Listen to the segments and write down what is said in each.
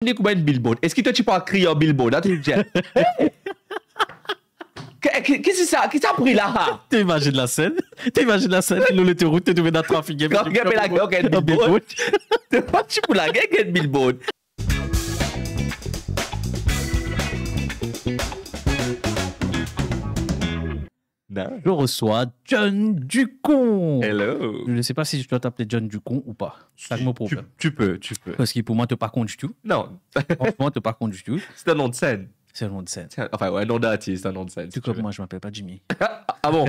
Ni comment une billboard. Est-ce que toi tu peux crier en billboard? Là, tu dis, qu'est-ce que ça? Qu'est-ce que ça a pris là? T'imagines la scène? T'imagines la scène? L'autoroute, t'es trouvé dans le trafic. Quand tu fais la gueule, une billboard. Tu peux la gueule, une billboard. Non. Je reçois John Ducon. Hello. Je ne sais pas si je dois t'appeler John Ducon ou pas. C'est mon problème. Tu peux. Parce que pour moi, tu n'es pas con du tout. Non. Franchement, tu n'es pas con du tout. C'est un nom de scène. C'est un nom de scène. Enfin, ouais, un nom d'artiste, un nom de scène. Tout comme moi, je ne m'appelle pas Jimmy. Ah bon?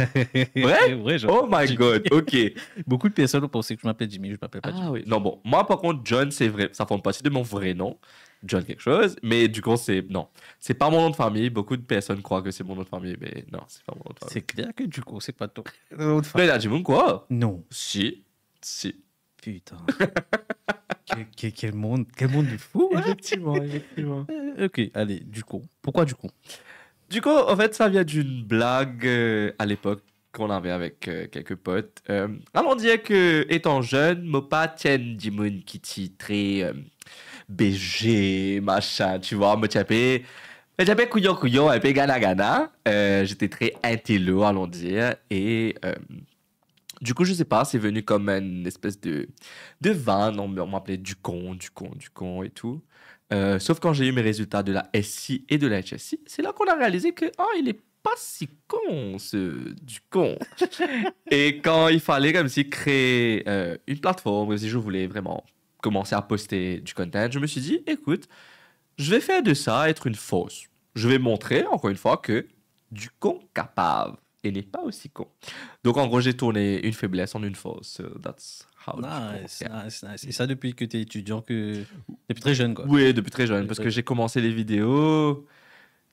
Vrai? Genre, Oh my god, ok. Beaucoup de personnes ont pensé que je m'appelle Jimmy, je ne m'appelle pas Jimmy. Ah oui. Non, bon. Moi, par contre, John, c'est vrai. Ça forme partie de mon vrai nom. John quelque chose. Mais du coup, c'est... Non. C'est pas mon nom de famille. Beaucoup de personnes croient que c'est mon nom de famille. Mais non, c'est pas mon nom de famille. C'est clair que du coup, c'est pas ton nom de Mais famille. là, dis-moi quoi? Non. Si. Putain. Quel monde de fou. Hein? Effectivement. Ok, allez, Ducon. Pourquoi Ducon? Du coup, en fait, ça vient d'une blague à l'époque qu'on avait avec quelques potes. Alors, on disait que, étant jeune, mon pas tienne Dimon Kitty très BG, machin, tu vois, me tapé. Me tapé couillon, et puis gana. J'étais très intello, allons dire. Et du coup, je sais pas, c'est venu comme une espèce de vanne. On m'appelait Ducon et tout. Sauf quand j'ai eu mes résultats de la SI et de la HSI, c'est là qu'on a réalisé que il est pas si con, ce Ducon. Et quand il fallait comme si créer une plateforme, comme si je voulais vraiment commencer à poster du content, je me suis dit, écoute, je vais faire de ça être une fausse. Je vais montrer, encore une fois, que Ducon capable et n'est pas aussi con. Donc, en gros, j'ai tourné une faiblesse en une fausse. So that's how Nice. Et ça depuis que tu es étudiant, depuis très jeune, quoi. Oui, depuis très jeune, parce que j'ai commencé les vidéos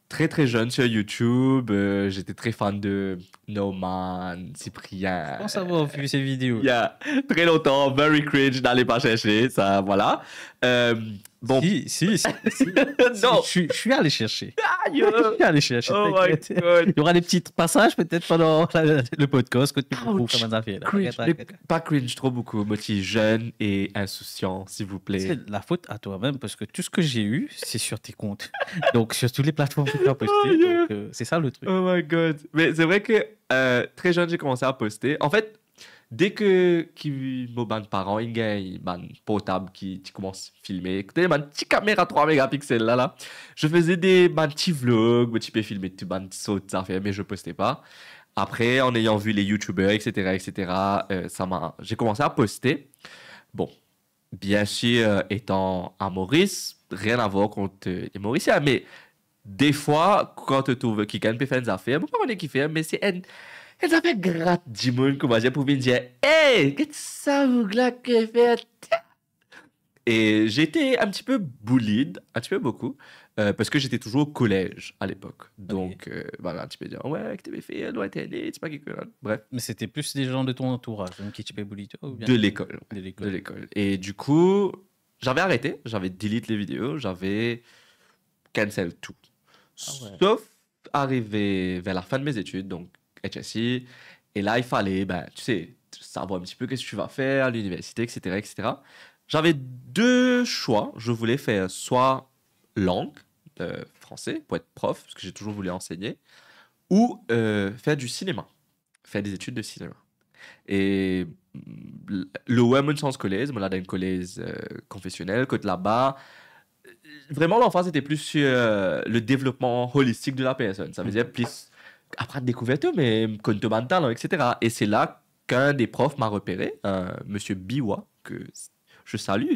très très jeune sur YouTube. J'étais très fan de No Man, Cyprien. Comment ça va, vu ces vidéos? Il y a très longtemps, very cringe, n'allez pas chercher, ça, voilà. Bon. Si. Non. Je suis allé chercher. Aïe. Je suis allé chercher. Oh my God. Il y aura des petits passages peut-être pendant le podcast que tu peux Ouch. faire des affaires. Cringe. Pas cringe, trop beaucoup. Motif jeune et insouciant, s'il vous plaît. C'est la faute à toi-même parce que tout ce que j'ai eu, c'est sur tes comptes. Donc, sur toutes les plateformes que tu as postées. Oh, yeah. Donc, c'est ça le truc. Oh my god. Mais c'est vrai que très jeune, j'ai commencé à poster. En fait, dès que mon parents, il y a un portable qui commence à filmer. Écoutez, ma petite caméra 3 mégapixels là. Je faisais des petits vlogs, je peux filmer tout des sautes à faire, mais je postais pas. Après, en ayant vu les youtubeurs, etc., j'ai commencé à poster. Bon, bien sûr, étant à Maurice, rien à voir contre les Mauriciens, mais des fois, quand tu trouves quelqu'un peut faire des affaires, je ne sais pas qui fait, mais c'est une affaire gratte du monde, comment dire, pour me dire, hey, qu'est-ce que ça vous là que fait? Et j'étais un petit peu bullied, un petit peu beaucoup, parce que j'étais toujours au collège à l'époque. Donc, voilà, tu peux dire, ouais, que t'avais fait, elle doit être aidée, c'est pas quelque chose. Bref. Mais c'était plus des gens de ton entourage hein, qui t'aient bully toi ou bien De l'école. De l'école. De l'école. Et du coup, j'avais arrêté, j'avais delete les vidéos, j'avais cancel tout. Ah ouais. Sauf arrivé vers la fin de mes études, donc HSI, et là, il fallait, tu sais, savoir un petit peu qu'est-ce que tu vas faire à l'université, etc. J'avais deux choix. Je voulais faire soit langue, français, pour être prof, parce que j'ai toujours voulu enseigner, ou faire du cinéma, faire des études de cinéma. Et le Women's Science College, moi, là, dans une collège confessionnelle, côté là-bas, vraiment, l'enfance était plus sur le développement holistique de la personne. Ça veut dire plus apprendre des couvertures, mais connaître ton talent, etc. Et c'est là qu'un des profs m'a repéré, monsieur Biwa, que je salue.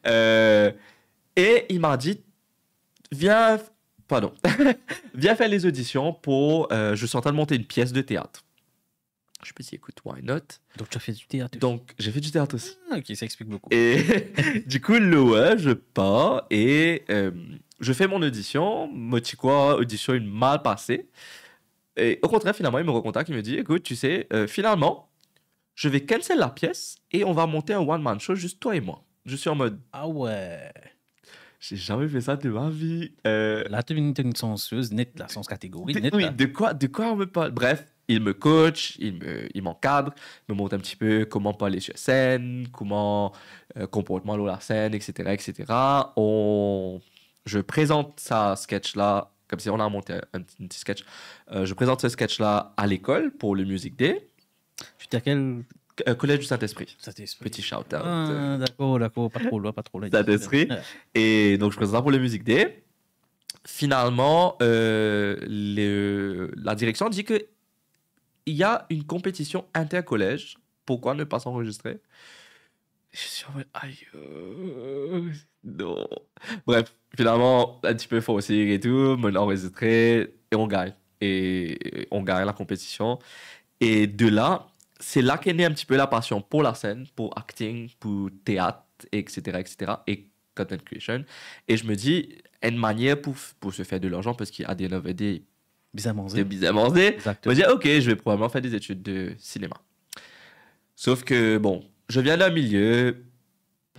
Et il m'a dit, viens faire les auditions pour... je suis en train de monter une pièce de théâtre. Je me suis dit, écoute, why not? Donc, tu as fait du théâtre. Donc, j'ai fait du théâtre aussi. Ah, ok, ça explique beaucoup. Et du coup, je pars et je fais mon audition. Moi, tu quoi, audition une mal passée. Et au contraire, finalement, il me recontacte, il me dit, écoute, tu sais, finalement, je vais cancel la pièce et on va monter un one-man show, juste toi et moi. Je suis en mode... Ah ouais. J'ai jamais fait ça de ma vie. Là, tu es une senseuse nette, la sens catégorie nette. Oui, là. de quoi on me parle? Bref, il me coach, il m'encadre, me montre un petit peu comment parler sur scène, comment comportement dans la scène, etc., etc. Je présente ça sketch-là, comme si on a monté un petit sketch. Je présente ce sketch-là à l'école pour le Music Day. Tu t'es à quel Collège du Saint-Esprit. Saint-Esprit? Petit shout-out. Ah, d'accord, pas trop loin, pas trop loin. Saint-Esprit. Ouais. Et donc, je présente ça pour le Music Day. Finalement, la direction dit que il y a une compétition intercollège. Pourquoi ne pas s'enregistrer? Je suis en mode, aïe, non. Bref, finalement, un petit peu forcé et tout, me l'enregistrer et on gagne. Et on gagne la compétition. Et de là, c'est là qu'est née un petit peu la passion pour la scène, pour acting, pour théâtre, etc., etc., et content creation. Et je me dis, une manière pour se faire de l'argent, parce qu'il y a des nouvelles Bizarrement. c'est bizarrement dit. Je Exactement. me dis, ok, je vais probablement faire des études de cinéma. Sauf que, bon, je viens d'un milieu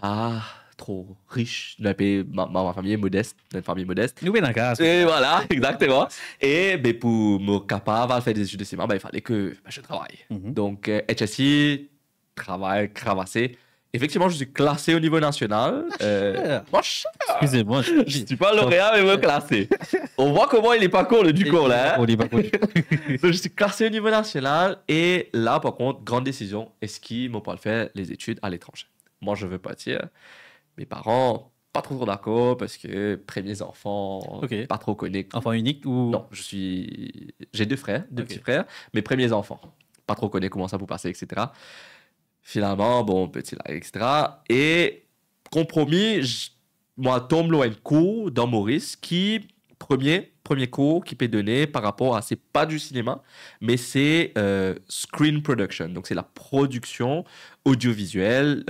pas trop riche. Ma famille est modeste, d'une famille modeste. Nous, bien dans la case. Et voilà, exactement. Et ben, pour me capable de faire des études de cinéma, ben, il fallait que je travaille. Mhm. Donc, HSI, travail, cravassé. Effectivement, je suis classé au niveau national. Moi, Excusez-moi. je suis pas lauréat, mais me classé. On voit comment il est pas con, le Ducour, là. Hein? On est pas connu. Donc, je suis classé au niveau national. Et là, par contre, grande décision. Est-ce qu'ils m'ont pas fait les études à l'étranger? Moi, je veux partir. Mes parents, pas trop d'accord parce que premiers enfants, Ok. pas trop connus. Enfant unique ou. Non, j'ai deux frères, deux Ok. petits frères, mes premiers enfants. Pas trop connus comment ça peut passer, etc. Finalement, bon, petit là, etc. Et compromis, moi, tombe là un cours dans Maurice qui, premier cours qui peut donner par rapport à, c'est pas du cinéma, mais c'est screen production. Donc, c'est la production audiovisuelle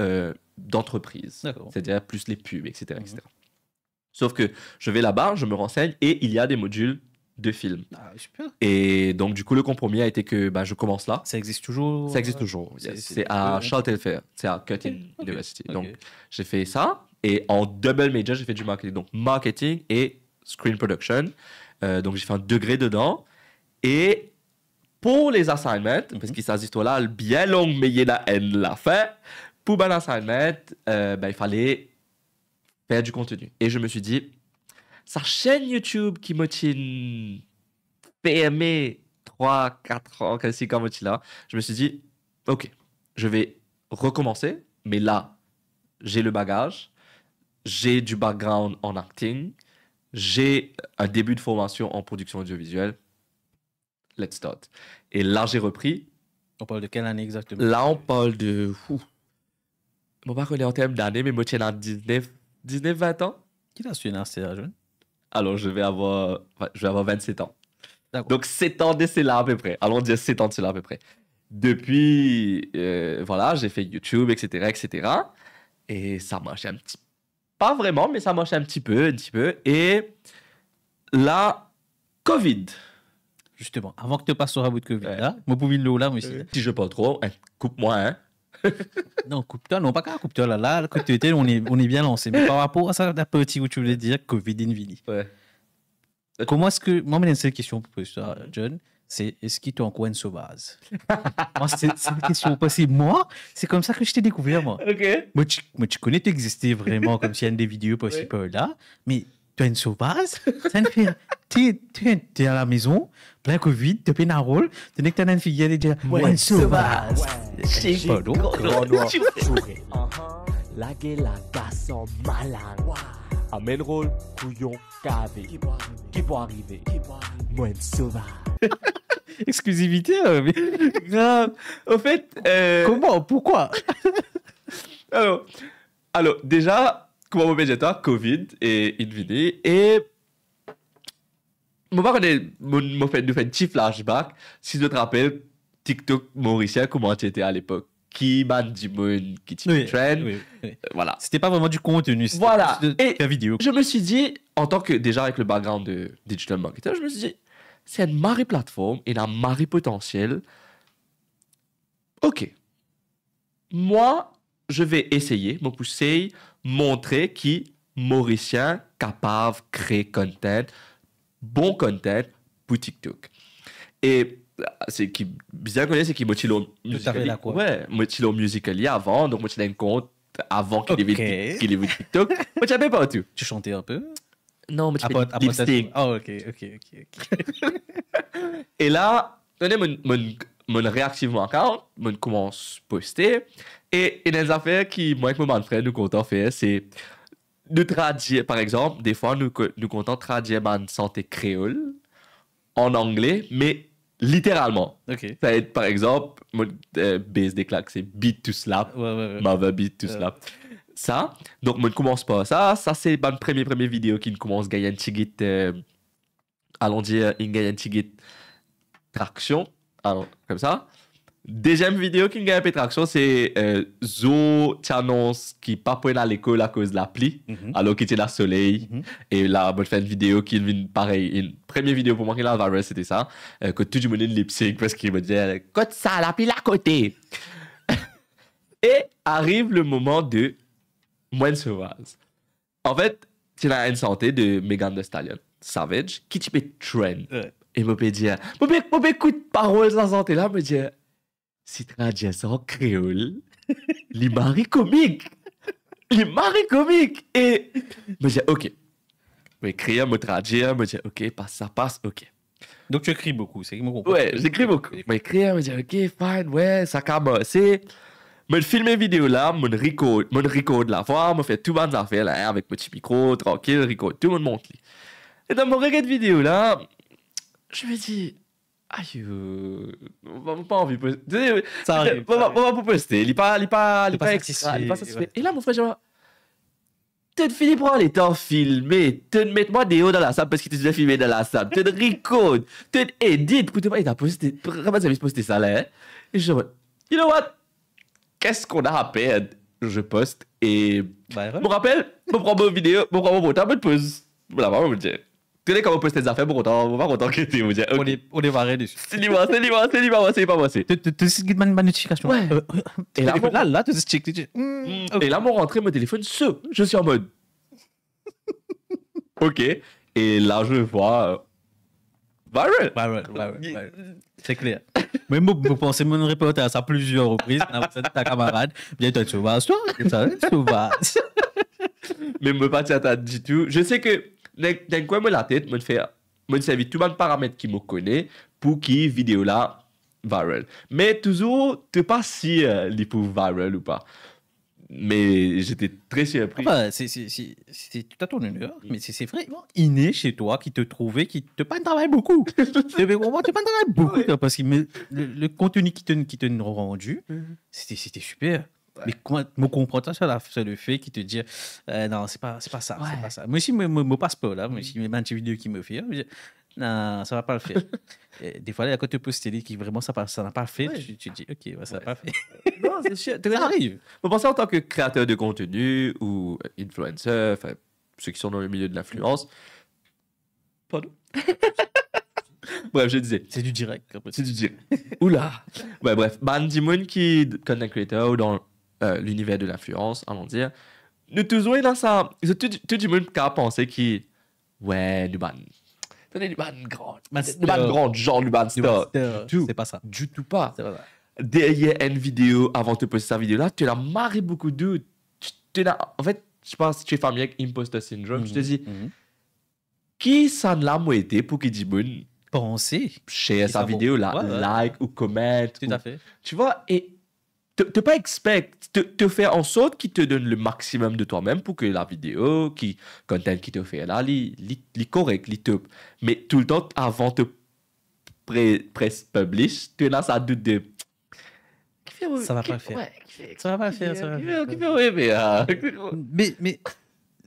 d'entreprise. D'accord. C'est-à-dire plus les pubs, etc., etc. Sauf que je vais là-bas, je me renseigne et il y a des modules de films. Ah, super. Et donc, du coup, le compromis a été que je commence là. Ça existe toujours. Ça existe toujours. c'est- Yes. c'est- C'est à ouais. Charles Telfair. C'est à Curtin Ok. University. Ok. Donc, j'ai fait ça. Et en double major, j'ai fait du marketing. Donc, marketing et screen production. Donc, j'ai fait un degré dedans. Et pour les assignments, parce qu'il s'agit là, bien long, mais il y a la haine la fin. Pour un assignment, il fallait faire du contenu. Et je me suis dit, sa chaîne YouTube qui m'a fait aimer 3, 4 ans, quasi comme là, je me suis dit, ok, je vais recommencer, mais là, j'ai le bagage, j'ai du background en acting, j'ai un début de formation en production audiovisuelle. Let's start. Et là, j'ai repris. On parle de quelle année exactement? Là, on parle de. Je ne sais pas qu'on est en termes d'années, mais moi, je suis à 19-20 ans. Qui t'a su assez jeune? Alors, je vais avoir 27 ans. D'accord. Donc, 7 ans de cela à peu près. Allons dire 7 ans de cela à peu près. Depuis, voilà, j'ai fait YouTube, etc., etc. Et ça marchait un petit pas vraiment, mais ça marchait un petit peu. Et là, Covid. Justement, avant que tu passes sur un bout de Covid, Ouais. là, moi, pour le là, moi aussi. Si je parle trop, hein, coupe-moi, hein. Non, coupe-toi, non, pas qu'un coupe-toi, là, le côté était, on est bien lancé. Mais par rapport à ça, la petit où tu voulais dire Covid Invini. Ouais. Comment est-ce que. Moi, j'ai une seule question pour toi, John. C'est est-ce qu'il t'es en coin sauvage? Moi, c'est une question. Parce que moi, c'est comme ça que je t'ai découvert, moi. Ok. Moi, tu connais, tu existais vraiment comme s'il y a des vidéos possibles là. Mais tu as une sauvage, ça ne fait. T'es à la maison, plein Covid, tu es un rôle, tu n'es que t'as une fille qui dit ouais, une sauvage. C'est pas long. La gueule garçon malade. Amène rôle, couillon, cavé. Qui peut arriver? Moi, sauvage. Exclusivité, mais Grave. Au fait, comment? Pourquoi? alors, déjà, comment vous mettez toi, Covid et Invini, et moi, je fait un petit flashback, si je te rappelle, TikTok mauricien, comment tu étais à l'époque? Qui m'a dit qui trend, oui. voilà. C'était pas vraiment du contenu, c'était Voilà. plus de Et la vidéo. je me suis dit, en tant que, déjà avec le background de digital marketer, je me suis dit, c'est une marée plateforme et un marée potentiel. Ok. Moi, je vais essayer, me pousser, montrer qui mauricien capable de créer content, bon content pour TikTok. Et c'est qui bien connu, c'est qui Mochilo Tout à fait d'accord. Ouais, Mochilo Musical.ly avant, donc moi j'ai un compte avant qu'il Ok. ait vu TikTok. Moi j'avais pas tout. Tu chantais un peu? Non, moi Après, j'ai lipstick. Oh, ok. Et là, tenez mon réactive account, mon commence à poster et les affaires qui moi avec mon frère nous comptons faire, c'est nous traduire par exemple, des fois nous comptons traduire ma santé créole en anglais, mais littéralement. Ok. Ça va être, par exemple, mon base des claques, c'est beat to slap. Ouais. Mava beat to slap. Ça, donc, je ne commence pas ça. Ça, c'est ma première vidéo qui commence à gagner un petit guide, allons dire, il gagne un petit guide traction. Alors, comme ça. Deuxième vidéo qui gagne un peu de traction, c'est Zo qui annonce qu'il pas pour aller à l'école à cause de l'appli, alors qu'il était là soleil. Et là, je fais une vidéo qui est pareil. Une première vidéo pour moi qui est là, viral, c'était ça. Que tout le monde est lip sync parce qu'il me disait, côte ça, l'appli à côté. Et arrive le moment de Moine Sauvage. En fait, c'est la haine santé de Megan Thee Stallion, Savage, qui type trend. Et me peut dire, me écoute parole sans santé là, me dit, si traduit ça en créole, les maris comiques. Les maris comiques. Et me dit, ok. Me écrire, me traduire, me dire, ok, ça passe, ok. Donc tu écris beaucoup, c'est mon comprends. Ouais, j'écris beaucoup. Me écrire, me dire, ok, fine, ouais, ça commence. Me filmer vidéo là, me record la voix, me fait tout le monde affaire là, avec petit micro, tranquille, record, tout le monde monte. Et dans mon regard de vidéo là, je me dis, aïe, pas envie de poster. Ça arrive. On va pas poster. Il est pas satisfait. satisfait. Et là, mon frère, genre, t'as fini pour aller t'en filmer, t'as mettre-moi des hauts dans la salle parce que tu déjà filmé dans la salle, t'as record, t'as edit pour te t'as posté, vraiment, t'as posté ça là, hein? Et je dis, you know what? Qu'est-ce qu'on a à perdre? Je poste et. Je me rappelle, je prends ma vidéo, je prends mon montant, je me pose. Voilà, je me dis. Tu sais comment on poste tes affaires, pour autant, on va content que tu me dis. On est barré dessus. C'est libre, c'est pas moi, c'est. Tu sais ma notification. Ouais. Et là, tu sais check. Et là, mon rentrée, mon téléphone, je suis en mode. Ok. Et là, je vois. Viral. C'est clair. Mais je pensais mon répéter à ça plusieurs reprises. Ta camarade, bien tu es sauvage, toi. Sauvage. Mais me pas t'attendre du tout. Je sais que d'un coin de la tête, me servi tout le paramètre qui me connaît pour qui vidéo là viral. Mais toujours, tu pas si les pour viral ou pas. Mais j'étais très surpris. Enfin, c'est tout à ton honneur, mais c'est vraiment inné chez toi qui te trouvait, qui te pas travaille beaucoup. Tu pas travaille beaucoup, toi, parce que le contenu qui te rendu, c'était super. Ouais. Mais comment me comprends c'est le fait qu'il te dit non, c'est pas ça, c'est pas ça. Moi aussi, me passe pas là. Moi aussi, mes petites vidéos qui me fait, non, ça va pas le faire. Des fois, là, quand tu postes télé qui vraiment ça n'a pas fait, tu dis ok, ça n'a pas fait. Non, c'est sûr. Ça arrive. Vous pensez en tant que créateur de contenu ou influenceur, enfin, ceux qui sont dans le milieu de l'influence. Pardon. Bref, je disais. C'est du direct. C'est du direct. Oula. Ouais, bref. Bandimoun qui content creator ou dans l'univers de l'influence, allons dire, nous toujours dans ça. Tout le monde qui a pensé qui, ouais, du ban. C'est du ban grand. Du ban grand, genre du ban star. C'est pas ça. Du tout pas. C'est pas ça. Derrière une vidéo, avant de poster sa vidéo là, tu l'as marré beaucoup de. En fait, je pense que tu es familier avec imposter syndrome. Je te dis, qui ça l'a été pour qu'il dise bon, penser, share sa vidéo là, like ou comment. Tout à fait. Tu vois, et te pas expect, te faire en sorte qu'il te donne le maximum de toi-même pour que la vidéo, content qui te fait là, li correct, li top. Mais tout le temps, avant de press publish, tu as ça doute de. Ça va pas le faire. Ça va pas le faire. Mais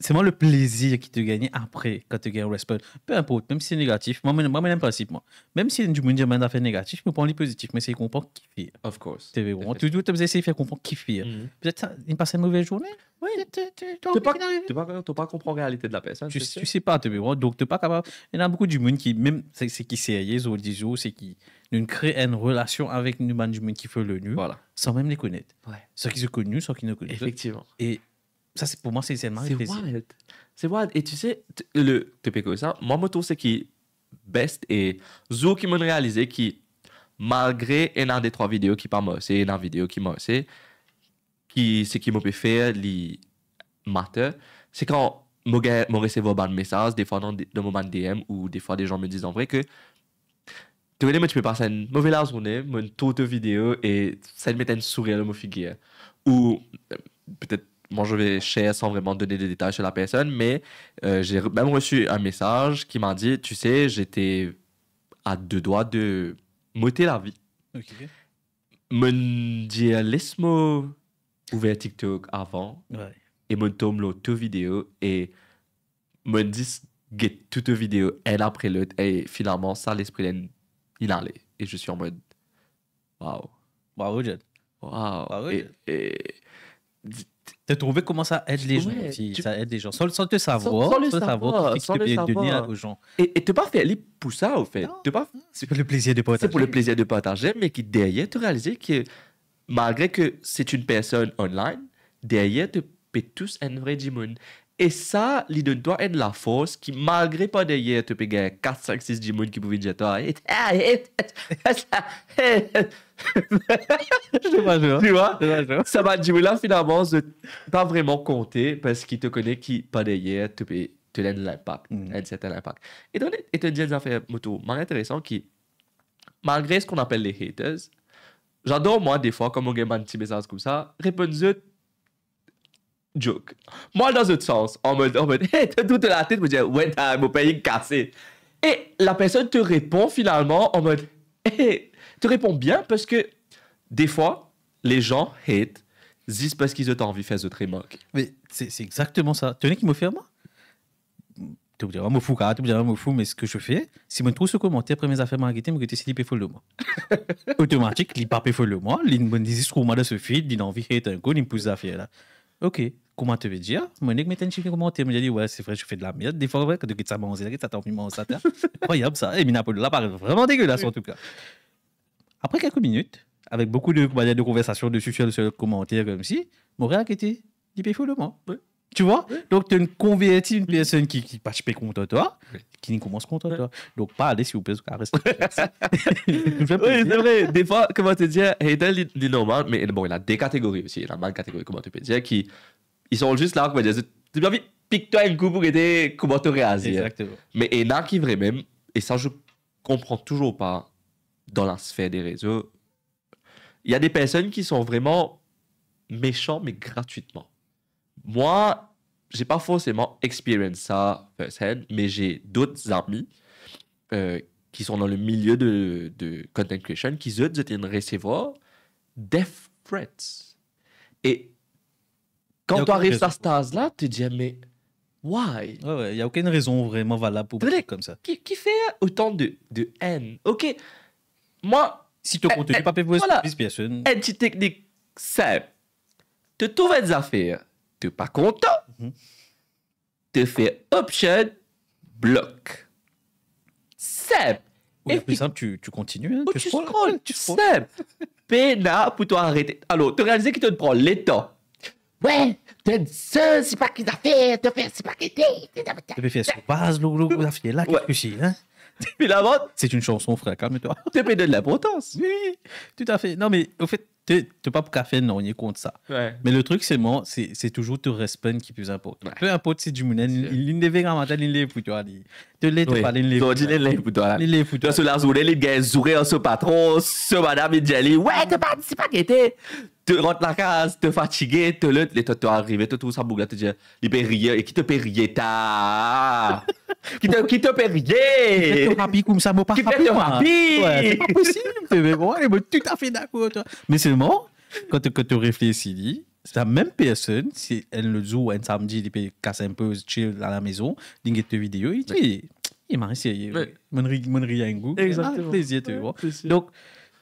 c'est moi le plaisir qui te gagne après quand tu gagnes un respect. Peu importe, même si c'est négatif. Moi, même principe, moi. Même si du monde dit un affaire négatif, je prends les positifs, mais c'est comprendre qui fait. Of course. Tu vois, tu essaies de faire comprendre qui fait. Peut-être ça, il passe une mauvaise journée. Oui. Tu pas comprendre la réalité de la personne. Tu sais pas, tu vois. Donc, tu pas capable. Il y en a beaucoup du monde qui, même, c'est qui sérieux, ou disons, c'est qui nous crée une relation avec nous, du monde qui fait le nu, sans même les connaître. Ceux qui se connaissent, ceux qui ne connaissent pas. Effectivement. Et ça, pour moi, c'est wild. C'est wild. Et tu sais, le TPK, ça, moi, je trouve ce qui est best et Zo qui m'a réalisé qui, malgré un des 3 vidéos qui pas moi, c'est une vidéo qui m'a aussi, ce qui m'a fait les matin, c'est quand je recevoir un message, des fois dans mon DM, ou des fois des gens me disent en vrai que tu peux passer une mauvaise journée, une toute vidéo, et ça me met un sourire à mon figure. Ou peut-être, moi je vais share sans vraiment donner des détails sur la personne, mais j'ai même reçu un message qui m'a dit, tu sais, j'étais à 2 doigts de m'ôter la vie. Ok. Me dire, laisse-moi ouvrir TikTok avant, Ouais. et me tombe l'autre vidéo, et me dit, get toute vidéo, un après l'autre, et finalement, ça, l'esprit, il allait. Et je suis en mode, waouh. Bravo, Jen. Waouh. Bravo, Et T'as trouvé comment ça aide les gens Ouais, aussi, tu- ça aide les gens. Sans te savoir, sans le savoir, savoir, qu'est-ce sans que le tu peux donner savoir. aux gens. t'es pas fait aller pour ça, au fait. Non. T'es pas... C'est pour le plaisir de partager. C'est pour le plaisir de partager, mais qui derrière te réaliser que malgré que c'est une personne online, derrière te peut tous un vrai Jimoun. Et ça, il donne toi une la force qui, malgré pas derrière, te peut gagner 4, 5, 6 Jimoun qui pouvaient dire toi. Je te vois, Tu vois? Ça va Jimoun là, finalement, pas vraiment compter parce qu'il te connaît qui, pas derrière, te donne l'impact, un certain impact. Et donc, et te dire des affaires moto, mais intéressant qui, malgré ce qu'on appelle les haters, j'adore, moi, des fois, comme on gagne un petit message comme ça, répondre joke. Moi, dans l'autre sens, en mode, hey, t'as toute la tête, me dire, ouais, t'as mon pays cassé. Et la personne te répond finalement en mode, hey, te répond bien parce que des fois, les gens hate, disent parce qu'ils ont envie de faire d'autres remarques. Mais c'est exactement ça. Tu connais qui me fait, moi? Tu me diras, me fou, tu me diras, me fou, mais ce que je fais, si je trouve ce commentaire après mes affaires marketing, je vais essayer de follow moi. Automatique, il pas follow moi, il me dit, ce qu'on de ce feed, il a envie de hate un coup, il me pousse affaires là. Ok, comment tu veux dire? Mon nègre met un chiffre commentaire, me dit, ouais, c'est vrai, je fais de la merde. Des fois, ouais, quand tu ça mange, ça t'en fume, ça incroyable ça. Et Minapolo là, paraît vraiment dégueulasse en tout cas. Après quelques minutes, avec beaucoup de conversations dessus sur le commentaire comme si, mon réacté, il peut follow moi. Tu vois? Donc, tu convertis une personne qui ne passe pas contre toi, qui ne commence contre toi. Donc, parlez, s'il vous plaît, reste. Oui, c'est vrai. Des fois, comment te dire, hater, il est normal, mais bon, il a des catégories aussi. Il a mal catégories, comment tu peux dire, qui ils sont juste là, comment dire, tu as envie, pique-toi un coup pour aider, comment te réagir. Exactement. Mais il y en a qui vraiment, et ça, je comprends toujours pas dans la sphère des réseaux, il y a des personnes qui sont vraiment méchants, mais gratuitement. Moi, j'ai pas forcément expérience ça first-hand, mais j'ai d'autres amis qui sont dans le milieu de content creation qui eux étaient recevoir death threats. Et quand tu arrives à ce stade-là, tu te dis, mais why? Ouais, il n'y a aucune raison vraiment valable pour Peut-être comme ça. Qui fait autant de haine? Ok, moi, Si tu continues pas pour voilà. personne, une petite technique simple. Tu trouves des affaires, tu n'es pas content, tu fais option, bloc. Simple. ou le plus simple, tu continues. Hein, Tu scrolles. tu scrolles. Simple. Pénard pour toi arrêter. Alors, tu réalises que tu te prends l'état. Ouais, tu ça, c'est pas qu'ils affaires, tu fais, c'est pas qu'ils Tu peux faire sur base, la fille là, Ouais. qu'est-ce que c'est, hein? Finalement, C'est une chanson, frère, calme-toi. tu peux donner de l'importance. Oui, tout à fait. Non, mais au fait, tu n'es pas pour café, non, on y est contre ça. Ouais. Mais le truc, c'est toujours te respect qui est plus important. Ouais. Peu importe si du monde, il ne veut pas matin, il est pour toi. Tu l'es, tu parles, il est Donc, il est là pour toi. Il est pour toi. Sur la journée, les gars, zouré en ce patron, ce madame, il dit, ouais, c'est pas guetté. Tu rentres la case, tu es fatigué, tu es là, tu arrivé, tu trouves ça bouge, tu dis, il peut rire, et qui te peut rire, ta? Qui te peut rire? Tu rapide comme ça, moi, pas Qui fait rapide, te moi. rapide? Ouais, c'est pas possible. Mais bon, je suis tout à fait d'accord. Toi. Mais seulement, quand tu réfléchis, c'est la même personne, si elle le joue un samedi, il peut casser un peu, chill à la maison, il y a une vidéo, il dit, il m'a essayé. Ouais. Mon rit un goût. Exactement. Ah, plaisir, tu Ouais, vois. c'est sûr. Donc,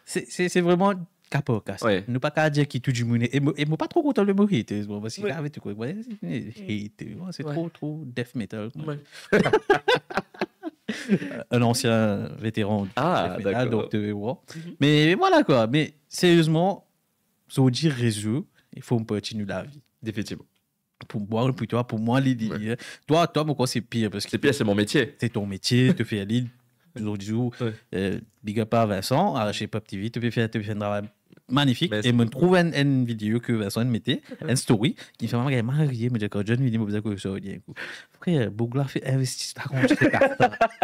c'est vraiment capo casse. Ouais. Ne pas qu'à dire qui tout du monde. Et moi, pas trop content le mot hate. Parce que Ouais. là, tu quoi, c'est Ouais. trop death metal. Ouais. Un ancien vétéran du Ah, death metal, d'accord. donc tu vois. Mais voilà quoi. Mais sérieusement, sur dire réseau, il faut continuer la vie. Définitivement. Pour toi, pour moi, l'idée. Ouais. Toi, pourquoi c'est pire? Parce que C'est pire, c'est mon métier. c'est ton métier, tu fais aller. toujours du jour. Ouais. Big up à Vincent, arraché Pop TV, tu peux faire un travail magnifique. Merci. Et me trouve une vidéo que Vincent mettait, une story, qui fait vraiment marié, mais quand John vidéo, me que ça va bien. Frère, Bougla fait investir,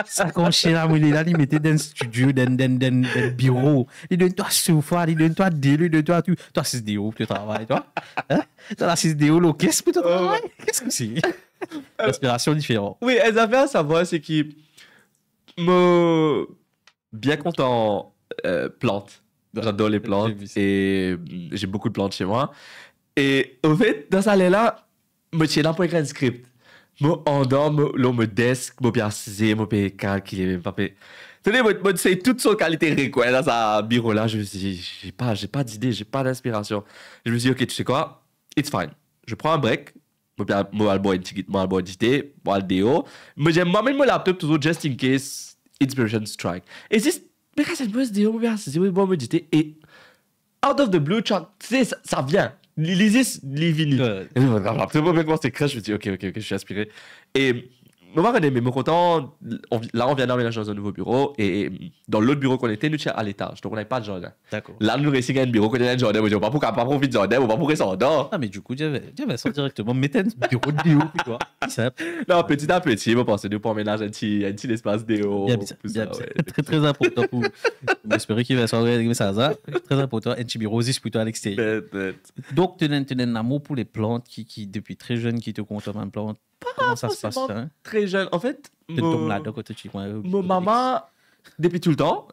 ça conche là, il mettait dans un studio, dans un bureau, il donne toi sofa, il donne toi deal, il donne toi tout. Toi, 6D pour tu travailles, toi. Toi, la 6D, là, qu'est-ce que tu travailles? Qu'est-ce que c'est? L'inspiration différente. Oui, elles avaient à savoir, c'est qu'ils me bien content plantes. J'adore les plantes et j'ai beaucoup de plantes chez moi. Et au fait, dans ça là, je tiens là pour écrire un script. Je endors, me desk, je bien assisé, je peux calculer, je peux. Tenez, je sais toute son qualité quoi dans sa bureau là. Je me suis dit, j'ai pas d'idée, j'ai pas d'inspiration. Je me suis dit, ok, tu sais quoi, it's fine. Je prends un break. Je vais boire une petite, je vais éditer, je vais le déo. Mais j'aime moi-même mon laptop toujours just in case inspiration strike. Et c'est mais quand c'est une déo, je vais bon méditer et out of the blue, tu sais, ça vient. Lisez les vinyles. Et je me comment c'est crash, je me dis ok, je suis inspiré. Et moi, je suis content. Là, on vient d'emménager dans un nouveau bureau. Et dans l'autre bureau qu'on était, nous étions à l'étage. Donc, on n'avait pas de jardin. D'accord. Là, nous réussissons à un bureau qu'on a un jardin. Je ne sais pas pourquoi pas profiter de jardin. On va pour s'endormir. Ah, mais du coup, j'avais ça directement. Mettez un bureau de déo, puis quoi. Non, petit à petit, je pense que pour emménager un petit espace déo. Bien, très, très important pour. J'espère qu'il va s'envoyer ça. Très important. Un petit bureau, juste plutôt à l'extérieur. Donc, tu as un amour pour les plantes qui depuis très jeune, qui te consomment en plantes. Comment ça se passe, hein? Très jeune. En fait, mon maman, depuis tout le temps,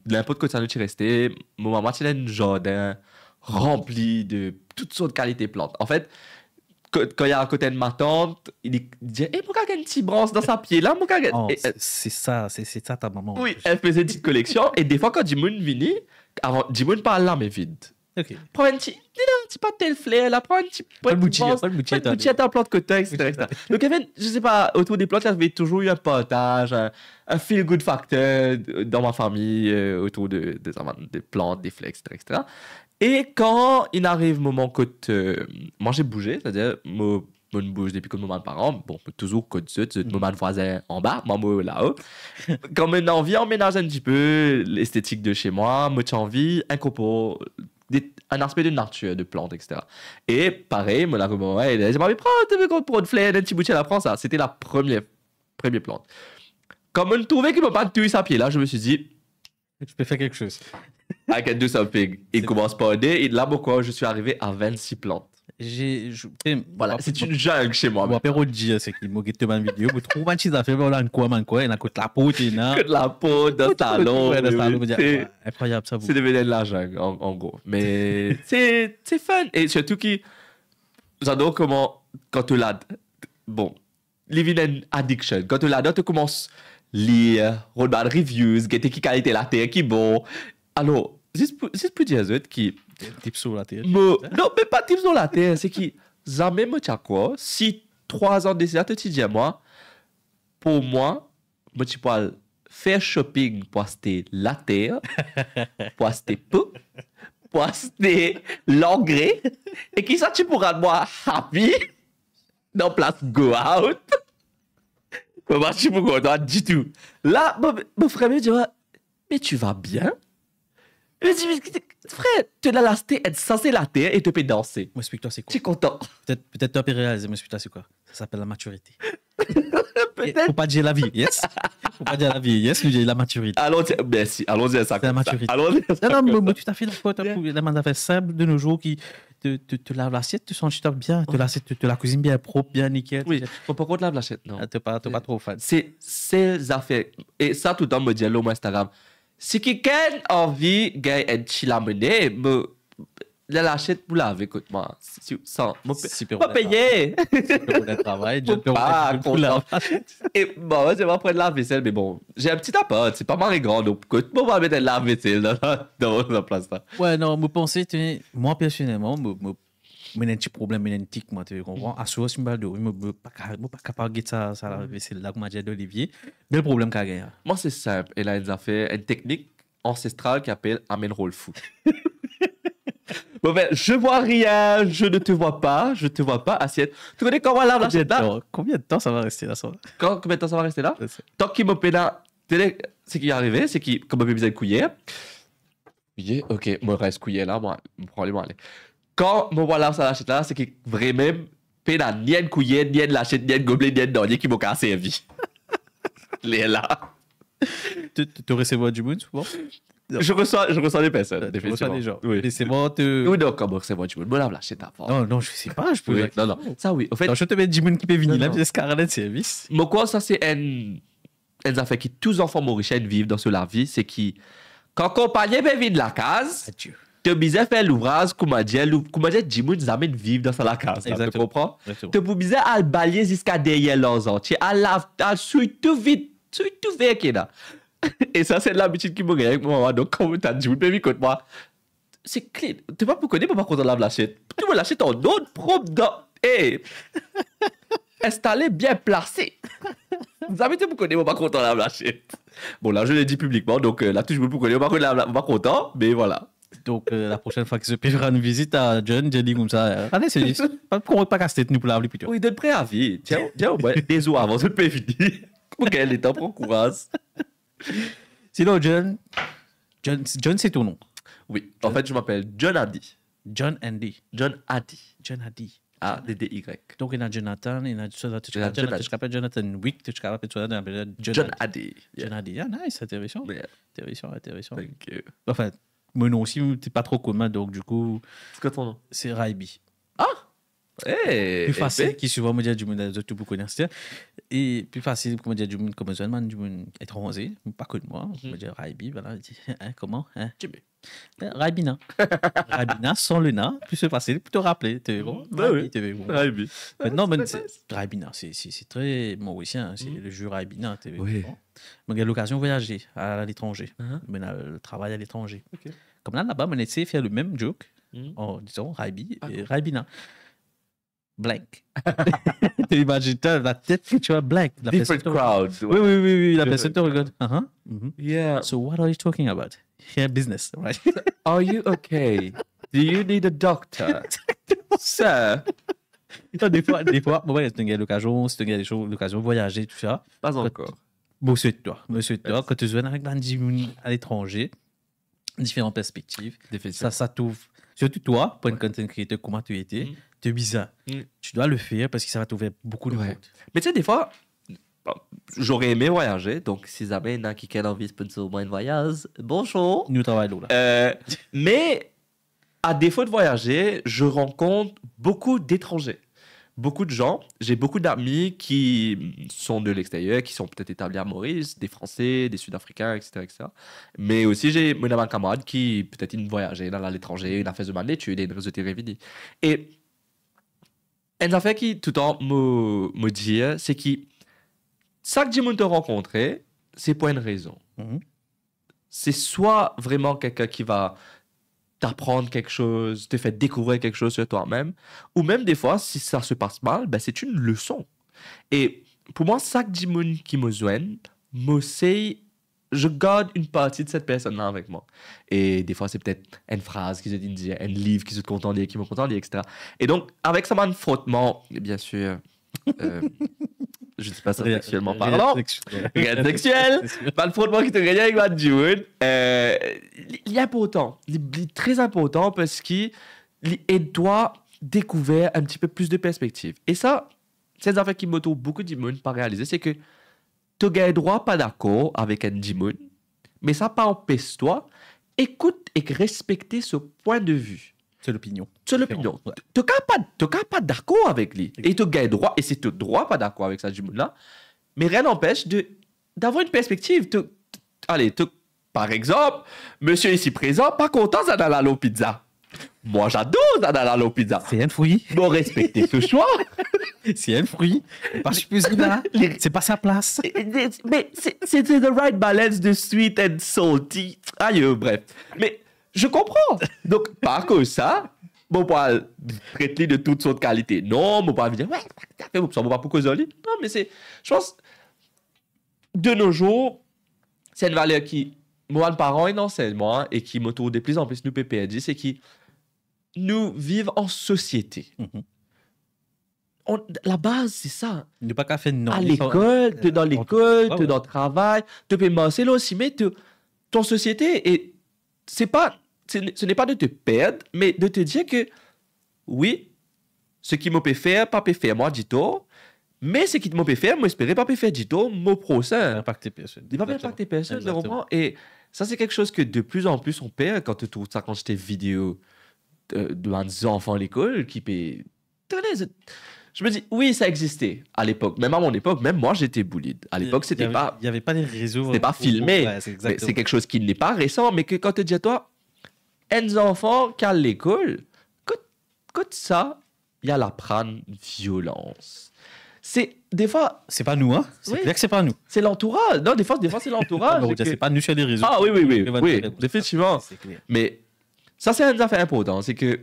n'importe quoi de tu resté, mon maman, elle a un jardin rempli de toutes sortes de qualités plantes. En fait, quand il y a à côté de ma tante, il dit mon gars, il y a une petite branche dans sa pied là, mon gars. C'est ça ta maman. Oui, elle faisait une petite collection. Et des fois, quand Jimoun vini, avant, Jimoun parle là, mais vide. Ok. Prends un petit pas tel flair là, prends un petit pas de bouchette en plante côté, etc. Donc il y avait, je sais pas, autour des plantes, il y avait toujours eu un partage, un feel good factor dans ma famille autour des plantes, des fleurs, etc. Et quand il arrive moment que moi j'ai bougé, c'est-à-dire moi je bouge depuis que moment de parents, bon toujours côte sud, moment de voisin en bas, moi là-haut. Quand j'ai envie emménager un petit peu l'esthétique de chez moi, moi j'ai envie incorporer un aspect de nature, de plantes, etc. Et pareil, moi, la maman, elle dit, mais prends pour une fleur, un petit boutier, elle prend ça. C'était la première plante. Comme on trouvait qu'il ne m'a pas tué sa pied là, je me suis dit, je peux faire quelque chose. I can do something. Il commence par aider, et là, pourquoi je suis arrivé à 26 plantes. Voilà, c'est une jungle chez moi. Mon père dit, c'est qu'il m'a dit une vidéo, vous trouvez un petit affaire, on a un quoi, il a la peau, que de la peau, dans le salon. C'est incroyable, ça. C'est devenu de la jungle, en gros. Mais c'est fun. Et surtout que j'adore comment, quand tu l'as, bon, living in addiction, quand tu l'as, tu commences à lire, regarder reviews, guetter qui qualité la terre, qui bon. Alors, juste pour dire aux autres qui. Tips sur la terre. Non, mais pas tips sur la terre, c'est que jamais me tiens quoi. Si 3 ans d'essai, tu dis à moi, pour moi, tu peux faire shopping pour acheter la terre, pour acheter peu, pour acheter l'engrais, et qui ça tu pourras moi happy dans place go out. Moi, je suis pas content du tout. Là, mon frère me dit, mais tu vas bien? Je me dis, frère, tu l'as lasté, être censé la terre et te peux danser. Moi, explique-toi, c'est quoi? Tu es content. Peut-être tu as pu réaliser, mais explique-toi, c'est quoi? Ça s'appelle la maturité. Peut-être. Faut pas dire la vie, yes? Faut pas dire la vie, yes, mais la maturité. Merci, allons-y à ça. C'est la maturité. Non, mais tout à fait d'accord. La main d'affaires simple de nos jours qui te lave l'assiette, tu sens stock bien, te la cuisine bien propre, bien nickel. Oui, faut pas qu'on te lave l'assiette, non. T'es pas trop fan. C'est ces affaires. Et ça, tout le temps, me dit là, mon Instagram. Si quelqu'un a envie de chill à mener, la l'achète pour laver, écoute-moi. Pas payé. Le travail, je peux pas et bon, je vais prendre la vaisselle, mais bon, j'ai un petit appart, c'est pas marré grand, donc écoute, on va mettre la vaisselle dans la place là. Ouais, non, je pense que moi, personnellement, j'ai un petit problème génétique, moi, tu comprends? À ce moment-là, je ne suis pas capable de faire ça, la vaisselle là, comme a dit Olivier. Mais le problème qu'il y a. Moi, c'est simple. Elle a une technique ancestrale qui s'appelle Amen Roll Foot. Bon, ben, je vois rien, je ne te vois pas, assiette. Tu connais comment on lave l'assiette là? Combien de temps ça va rester là, ça? Combien de temps ça va rester là? Tant qu'il me pénale C'est qui est arrivé, c'est qui, comme on peut bien couiller. Ok, moi reste couillé là, moi, probablement aller. Quand mon voilà ça l'achète là, c'est que vraiment, pas n'a ni une couillé, ni une lachette, ni une gobelet, ni une dernier qui m'a cassé la vie. Les là. Tu recevoir du monde souvent? Je reçois des personnes, Tu reçois des gens. Oui. Et c'est bon, tu... Oui, donc, comment recevoir du monde? Moi, la lachette avant. Non, je sais pas, je peux... Oui, non. Ça, oui. Au fait, Non, je te mets du monde qui peut venir là, Non. puis c'est carnet de service. moi, quoi, ça, c'est une affaire qui tous les enfants mauriciens vivent dans la vie, c'est qui, quand compagnie peut venir de la case, Adieu. tu obligé faire l'ouvrage, comment dire, Jimoun nous amène vivre dans la case. Tu Exactement. comprends? Exactement. Tu es obligé à le balayer jusqu'à derrière leurs entiers, à suivre tout vite, tout vert qu'il y a. Et ça, c'est l'habitude qui me gagne avec moi. Donc, quand tu as Jimoun, baby, écoute moi, c'est clean. Tu n'es pas pour connaître, mais par contre, on lave l'achète. Tu me l'achètes en autre propre dans. Hey! Installé, bien placé. Vous avez été pour connaître, mais par contre, on lave l'achète. Bon, là, je l'ai dit publiquement, donc là, tout le monde pour connaître, par contre, on pas content, mais voilà. Donc, la prochaine fois que je peux faire une visite à John, j'ai dit comme ça, allez, c'est pas casse tête nous pour laver plutôt. Oui, donne préavis. Tiens, au moins, des eaux avant, je peux finir. Pour qu'elle ait temps, prends courage. Sinon, John, c'est ton nom. Oui, en fait, je m'appelle John Addy. John Andy. John Addy. John Addy. A-D-D-Y. Donc, il y a Jonathan, il y a Jonathan Wick, tu appelles John Addy. John Addy. Ah, nice, intéressant. Yeah, Intéressant. thank you. Enfin, mon nom aussi, t'es pas trop commun, donc du coup, C'est quoi ton nom? c'est Raibi. Hey, Plus facile, qui souvent me dit du monde tout beaucoup connaître. Et plus facile, comme dire du monde comme un man, du monde étranger, pas que de moi. On me dit Raibi, voilà, il dit, hein, comment? Hein? Jimmy. Raibina. Raibina sans le na, plus c'est facile pour te rappeler. Tu bon? Bah oui. Tu bon. Raibi. Maintenant, Ouais, mais c'est Raibina, c'est très mauricien, c'est le jeu Raibina. Oui. J'ai l'occasion de voyager à l'étranger, Uh-huh. mais le travail à l'étranger. Ok. Comme là-bas, on essaie de faire le même joke Mhm. en disant Raibi Ah, et cool. Raibina. Blank. Tu imagines la tête que tu as blank. La Different personne te- crowd. Oui, la Different personne te regarde. Mhm. Yeah. So what are you talking about? Yeah, business, right? Are you okay? Do you need a doctor? Sir? Non, des fois, bon, ouais, c'est une l'occasion, c'est une l'occasion de voyager, tout ça. Pas encore. Monsieur de toi, quand tu viens avec un à l'étranger, différentes perspectives, ça t'ouvre. Surtout toi, pour une content creator, comment tu étais, Mm. tu es bizarre. Mm. Tu dois le faire parce que ça va t'ouvrir beaucoup de Ouais. monde. Mais tu sais, des fois, bon, j'aurais aimé voyager, donc si jamais il y en a qui ont envie de sponsor moi un voyage, bonjour. Nous travaillons là. Mais à défaut de voyager, je rencontre beaucoup d'étrangers. Beaucoup de gens. J'ai beaucoup d'amis qui sont de l'extérieur, qui sont peut-être établis à Maurice, des Français, des Sud-Africains, etc. Mais aussi, j'ai mon ami camarade qui peut-être une voyager dans l'étranger, une affaire de mal études, une réseau de Et une affaire qui tout le temps me dit, c'est que chaque jour que je rencontre, c'est pour une raison. Mhm. C'est soit vraiment quelqu'un qui va t'apprendre quelque chose, te faire découvrir quelque chose sur toi-même, ou même des fois, si ça se passe mal, ben c'est une leçon. Et pour moi, chaque Jimoun qui me joigne, je garde une partie de cette personne-là avec moi. Et des fois, c'est peut-être une phrase qui se dit, un livre qui se content de lire, qui me content de lire, etc. Et donc, avec ça, man, frottement, bien sûr, je ne dis pas ça sexuellement parlant, rien de sexuel, pas le frottement qui te gagne avec Matt June, il est important, il est très important parce qu'il doit découvrir un petit peu plus de perspectives. Et ça, c'est une affaire qui m'auto beaucoup d'immunes pas réaliser, c'est que tu gagnes droit pas d'accord avec un Jimoun, mais ça pas empêche toi, écoute et respecter ce point de vue. C'est l'opinion. C'est l'opinion. Ouais. Tu n'es pas d'accord avec lui. Et tu gagnes droit, et c'est ton droit pas d'accord avec ça, Jimoun-là. Mais rien n'empêche d'avoir une perspective. Allez, par exemple, monsieur ici présent, pas content d'Analalo Pizza. Moi, j'adore d'Analalo Pizza. C'est un fruit. Bon, respectez ce choix. C'est un fruit. Pas super là. C'est pas sa place. Mais c'est the right balance de sweet and salty. Aïe, bref. Mais je comprends. Donc, pas que ça, bon, pas traiter de toutes sortes de qualités. Non, mon pas dire, ouais, ça fait ça, mon pas pour causer. Non, mais c'est, je pense, de nos jours, c'est une valeur qui, moi, le parent et enseigne-moi, et qui m'autour de plus en plus nous PPRD, c'est qui nous vivons en société. Mhm. la base, c'est ça. Ne pas qu'à faire non. À l'école, tu es dans l'école, ouais, tu es dans le travail, tu peux masser là aussi, mais ton société, et ce n'est pas de te perdre, mais de te dire que, oui, ce qui m'a peut faire, pas peut faire, moi, dit-on, mais ce qui m'a peut faire, moi, espérer pas peut faire, dit-on, mon prochain. Impacter personne. Il va pas impacter personne, Exactement. vraiment. Et ça, c'est quelque chose que de plus en plus on perd quand tu trouves ça, quand j'étais vidéo de enfants à l'école qui paient. Je me dis, oui, ça existait à l'époque. Même à mon époque, même moi, j'étais bullied. À l'époque, Il y avait pas les réseaux. c'était pas filmé. Ouais, c'est Mais exactement. c'est quelque chose qui n'est pas récent, mais que quand tu dis à toi, un enfant qui à l'école, quand ça, il y a la prendre violence. C'est des fois, C'est pas nous, hein. C'est Oui. clair que c'est pas nous. c'est l'entourage. Non, des fois c'est l'entourage. On va dire, c'est pas nous sur les réseaux. Ah oui, oui, oui, On va oui, dire, définitivement. C'est clair. Mais ça, c'est une affaire importante. C'est que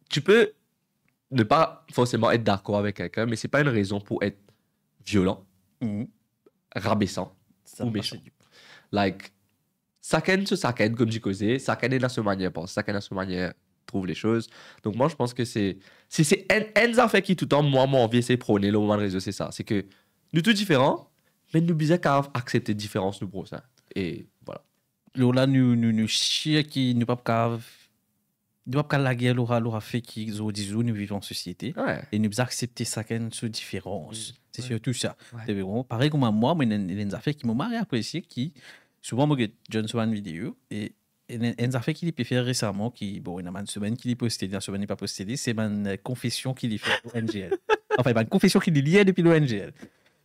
tu peux ne pas forcément être d'accord avec quelqu'un, mais c'est pas une raison pour être violent, Mhm. rabaissant Ça ou me méchant. passe du- Like, chacun se chacun, comme j'ai causé, chacun est dans sa manière, pense, chacun dans sa manière trouve les choses. Donc moi, je pense que c'est une affaire qui tout le temps, moi, mon envie, c'est prôner le moment de réseau, c'est ça. C'est que nous tous différents, mais nous bisons qu'à accepter différence nous pour ça. Et voilà. Là, nous chier qui nous pas la guerre l'aura fait qu'ils ont dit nous vivons en société Ouais. et nous accepter chacun sous différence. C'est Ouais. surtout ça. Ouais. Tu vois, pareil comme moi, il y a des affaires qui m'ont marre apprécié qui souvent moi John sur une vidéo et il y a une affaire qu'il a fait récemment qui bon il y a une semaine qu'il a posté, une semaine il pas posté, c'est une confession qu'il a fait au NGL. Enfin, une confession qu'il a liée depuis le NGL.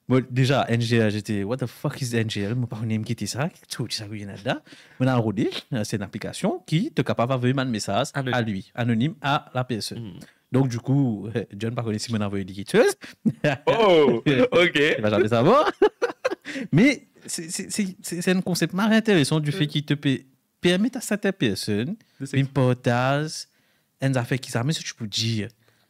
Bon, déjà, NGL, j'étais, what the fuck is NGL? Je ne sais pas qui quitter ça. Tout ça, il y en a là. On a enrodé, c'est une application qui te capable d'envoyer un message Anonyme. à lui, anonyme à la personne. Mm. Donc, du coup, John, par contre, si on a envoyé quelque chose, Oh, ok. il va jamais savoir. Mais c'est un concept marrant intéressant du fait qu'il te permet à certaines personnes un partage, une affaire qui jamais tu peux dire.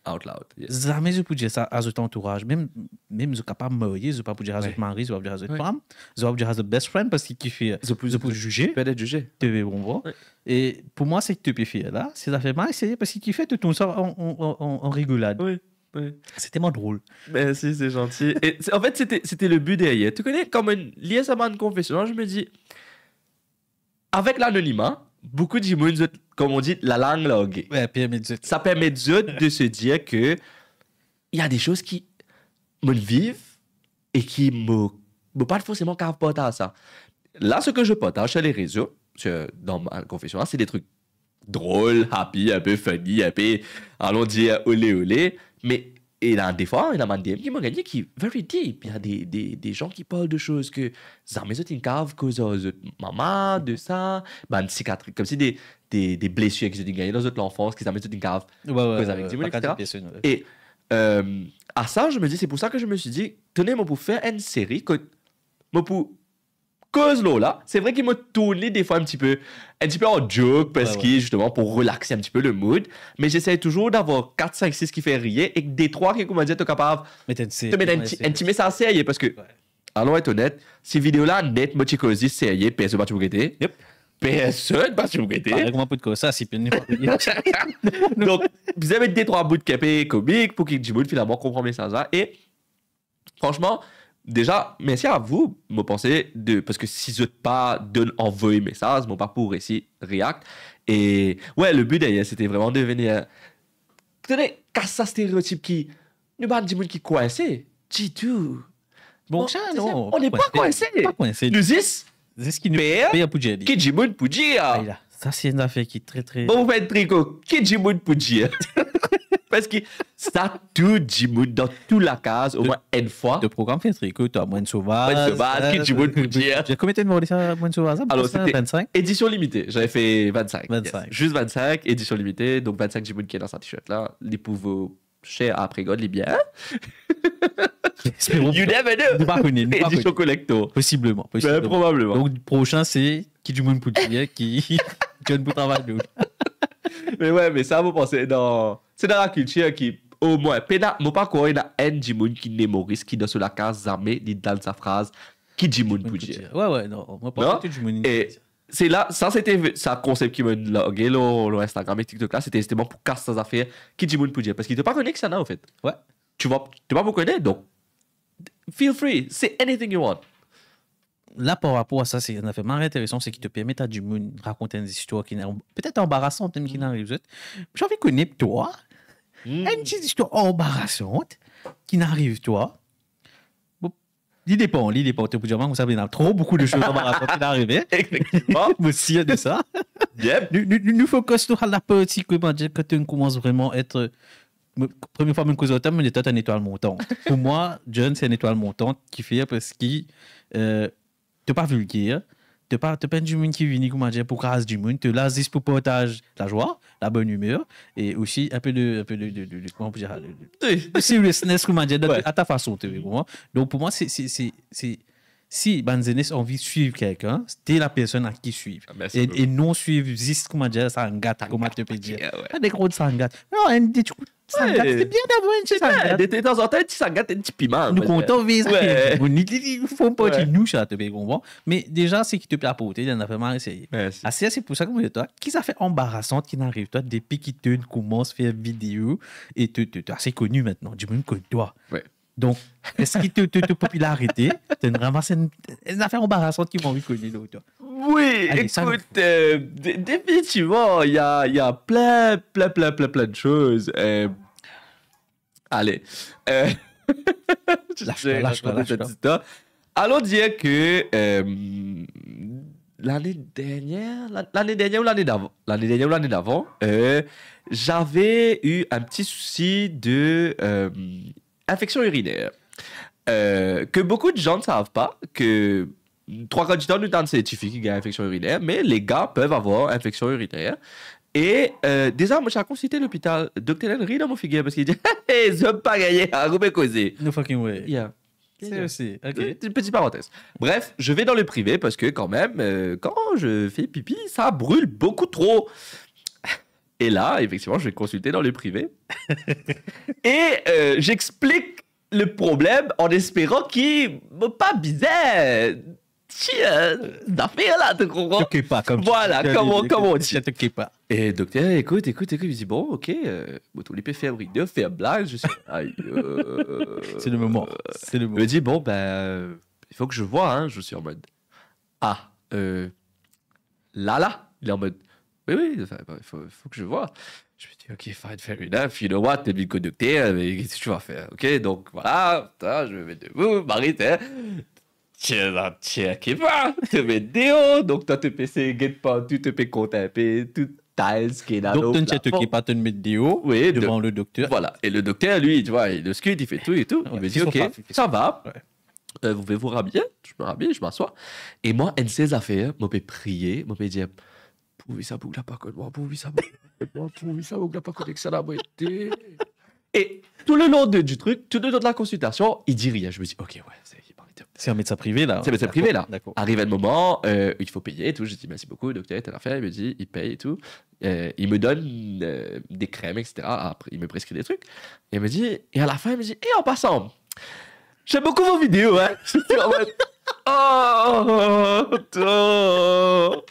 Out loud. Yes. Jamais je peux dire ça à ton entourage. Même je pas capable de marier, je peux pas dire à Ouais. votre mari, je peux pas dire à votre Ouais. femme, je peux pas dire à votre best friend parce qu'il fait, je peux juger, Peut être jugé. tu veux bon voir. Ouais. Et pour moi, c'est que tu peux faire là, c'est ça fait mal, c'est parce qu'il fait tout ça en rigolade. Oui. Oui. C'est tellement drôle. Merci, c'est gentil. Et en fait, c'était le but derrière. Tu connais, comme lié à ma confession, je me dis, avec l'anonymat, beaucoup de gens, comme on dit, la langue langue. Ouais, permet de Ça permet de se dire que il y a des choses qui me vivent et qui me pas forcément capotent à ça. Là, ce que je partage sur les réseaux, dans ma confession, c'est des trucs drôles, happy, un peu funny, un peu, allons dire, olé olé. Mais et là, des fois, il y a un DM qui m'a gagné qui est very deep. Il y a des gens qui parlent de choses que ça me une cave cause de maman, de ça, ben, une cicatrice, comme si des blessures qui se sont gagnées dans l'enfance, qui s'amènent une cave. Cause avec Dimon, etc. Et à ça, je me dis, c'est pour ça que je me suis dit, tenez, moi, pour faire une série, que moi, pour cause là, c'est vrai qu'il m'a tourné des fois un petit peu en joke, parce Ouais, que justement, pour relaxer un petit peu le mood, mais j'essaie toujours d'avoir 4, 5, 6 qui fait rire, et que des 3 qui, comme on dit, t'es capable Mais de mettre un petit message sérieux, parce que, Ouais. allons être honnête, ces vidéos-là, net, moi, tu causes sérieux, personne ne va te regretter. Yep. Personne ne va te regretter. Avec un peu de ça, c'est bien. Donc, vous avez des 3 bouts de capé comiques pour que du monde finalement comprenne le message là. Et franchement, déjà, merci à vous, me pensez, parce que si je n'ai pas envoyé message, mon pas pour récit React. Et ouais, le but d'ailleurs, c'était vraiment de venir. Tenez, casse ça stéréotype qui. Nous pas du monde qui est coincé. Dis tout. Bon, Bon, ça, c'est non. ça, on n'est pas coincé. Pas coincé. Nous is, C'est ce qui nous père, paye pour dire. qui dit monde pour dire. Ah, là. Ça, c'est une affaire qui est très, très. Bon, vous faites tricot. Qui dit monde pour dire? Parce que ça, tout dit monde dans toute la case, au moins une fois. Le programme fait tricot, tu as moins de sauvage. Moins de sauvage, qui dit moins pour dire. J'ai combien de temps ça, moins de sauvage? Alors, c'était 25. édition limitée. J'avais fait 25. 25. Yes. Juste 25, édition limitée. Donc 25 Jimoun qui est dans sa t-shirt là. Les pauvres chers après God, les biens. Espérons. You never know. Nous pas connaître, nous pas Édition connaître. collector. Possiblement. Ben, probablement. Donc, le prochain, c'est qui du monde pour dire, qui John pour travailler. Mais ouais, mais ça, vous pensez, c'est dans la culture qui, au moins, moi pas quoi, il y a un Jimoun qui mémorise, qui dans sur la case, jamais, dit dans sa phrase, qui Jimoun pour dire. Ouais, non. Moi, Non? pas du monde. Et c'est là, ça c'était ça concept qui m'a logué le Instagram et TikTok là, c'était justement pour casser ces affaires qui dit moun pour dire parce qu'il te pas connu que ça n'a en fait. Ouais. tu vas me connaître, donc feel free, say anything you want. Là, par rapport à ça, c'est un fait marrant intéressant, c'est qu'il te permet à du monde de raconter des histoires qui sont peut-être embarrassantes, même qui n'arrivent pas. J'ai envie de connaître toi, une petite histoire embarrassante qui n'arrive toi. Bon, il dépend. Tu peux dire, vous savez, il y a trop beaucoup de choses embarrassantes qui n'arrivent. Effectivement. Moi aussi, de ça. Yep. Nous focus sur la partie que quand tu commences vraiment à être. Première fois, même cause autant, mais tu es une étoile montante. Pour moi, John, c'est une étoile montante qui fait parce qu'il. Tu n'es pas vulgaire, tu n'es pas du monde qui vient comment dire, pour craser du monde, tu là juste pour partager la joie, la bonne humeur, et aussi un peu de comment on peut dire, de seriousness, comment dire, à ta façon. Tu vois. Donc pour moi, si Banzenes a envie de suivre quelqu'un, c'est la personne à qui suivre. Et non suivre juste, comment dire, Sangat, comment tu peux dire. Pas des gros Sangat. Non, Sangat, c'est bien d'avoir un petit Sangat. De temps en temps, un petit Sangat, un petit piment. Nous comptons visa. Ouais. Il faut pas que nous ça te comprends. Mais déjà, c'est qui te plaît à porter, il y en a vraiment essayé. C'est pour ça que moi, toi, qui ça fait embarrassant qui n'arrive toi, depuis qu'il te commence à faire vidéo et tu es assez connu maintenant, du même que toi. Ouais. Donc, est-ce qu'il te popularité, tu ramasses une affaire embarrassante qui m'a envie de connaître l'autre. Oui, allez, écoute, définitivement, il y a plein de choses. Allez. Lâche-toi. Allons dire que l'année dernière ou l'année d'avant, j'avais eu un petit souci de infection urinaire. Que beaucoup de gens ne savent pas que 3 quarts du temps, nous avons scientifiques qui ont infection urinaire, mais les gars peuvent avoir infection urinaire. Et déjà, moi, j'ai consulté l'hôpital. Dr. Henry dans mon figure parce qu'il dit hey, je ne peux pas gagner à Robert Causé. No fucking way. Yeah. C'est aussi. Ok. Une petite parenthèse. Bref, je vais dans le privé parce que, quand même, quand je fais pipi, ça brûle beaucoup trop. Et là, effectivement, je vais consulter dans le privé. Et j'explique le problème en espérant qu'il ne pas bizarre. D'affaires là, tu comprends? Te pas comme voilà, comment on dit. Te pas. Et docteur, écoute, il me dit bon, ok, tu peux faire vidéo, faire blague. Je suis, aïe. C'est le moment. C'est le Il moment. me dit bon, ben, il faut que je vois, hein. Je suis en mode ah, là. Il est en mode oui, enfin, il faut que je vois. Je me dis ok, fine, fair enough. You know what, t'es bien conducteur, mais qu'est-ce que tu vas faire? Ok, donc voilà, je me mets debout, Marie, tiens, qui va, te mets dehors, donc toi, te PC, get pas, tu te peux compter, tout tiles, qui est là. Donc, tu ne te pas te mettre dehors devant le docteur. Voilà, et le docteur, lui, tu vois, il le scrute, il fait tout et tout. Il me dit ok, ça va. Vous pouvez vous rhabiller, je me rhabille, je m'assois. Et moi, une de ces affaires, je peux prier, je peux dire Pouvi ça bouge pas comme moi, pouvi ça bouge pas comme ça la moitié. Et tout le long du truc, tout le long de la consultation, il dit rien. Je me dis, ok, ouais, c'est un médecin privé là. C'est un médecin privé là. D'accord. Arrive un moment, il faut payer et tout. Je dis, merci beaucoup, docteur, telle affaire. Il me dit, il paye et tout. Il me donne des crèmes, etc. Après, il me prescrit des trucs. Et il me dit, et à la fin, il me dit, et en passant, j'aime beaucoup vos vidéos, hein. Je suis en mode, oh.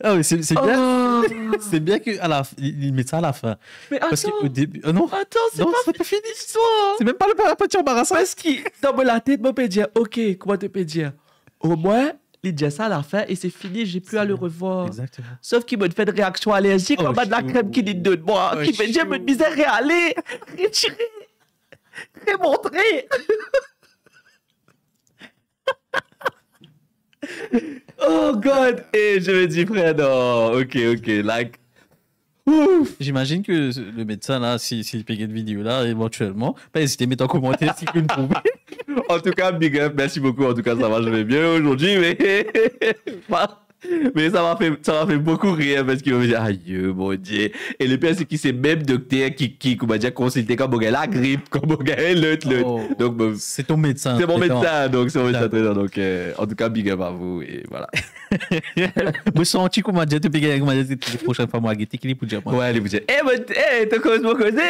Ah oui, c'est bien. C'est bien que il met ça à la fin. Mais attends. Parce qu'au début, non. Attends, c'est pas fini l'histoire. C'est même pas le petit embarrassant. Parce que dans la tête, je peux dire, ok, comment tu peux dire? Au moins, il dit ça à la fin et c'est fini, j'ai plus à le revoir. Exactement. Sauf qu'il me fait une réaction allergique en bas de la crème qu'il dit de moi, qui me dit, je me disais, réaller, retirer, remontrer. Oh God! Et je me dis, frère, non, ok, like, ouf! J'imagine que le médecin, là, s'il paye une vidéo là, éventuellement, pas hésiter à mettre en commentaire si vous pouvez. En tout cas, big up, merci beaucoup. En tout cas, ça va, je vais bien aujourd'hui, mais ça m'a fait beaucoup rire parce qu'il m'a dit, aïe, mon Dieu. Et le pire, c'est qu'il c'est même docteur qui m'a dit consulter comme on a la grippe, comme on a l'autre. Donc, c'est ton médecin. C'est mon médecin, donc c'est mon médecin traitant. Donc, en tout cas, big up à vous. Et voilà. Je sens que tu m'as dit, les prochaines fois, moi, qui est pour dire. Ouais, les vous dire, t'as cause mon causé.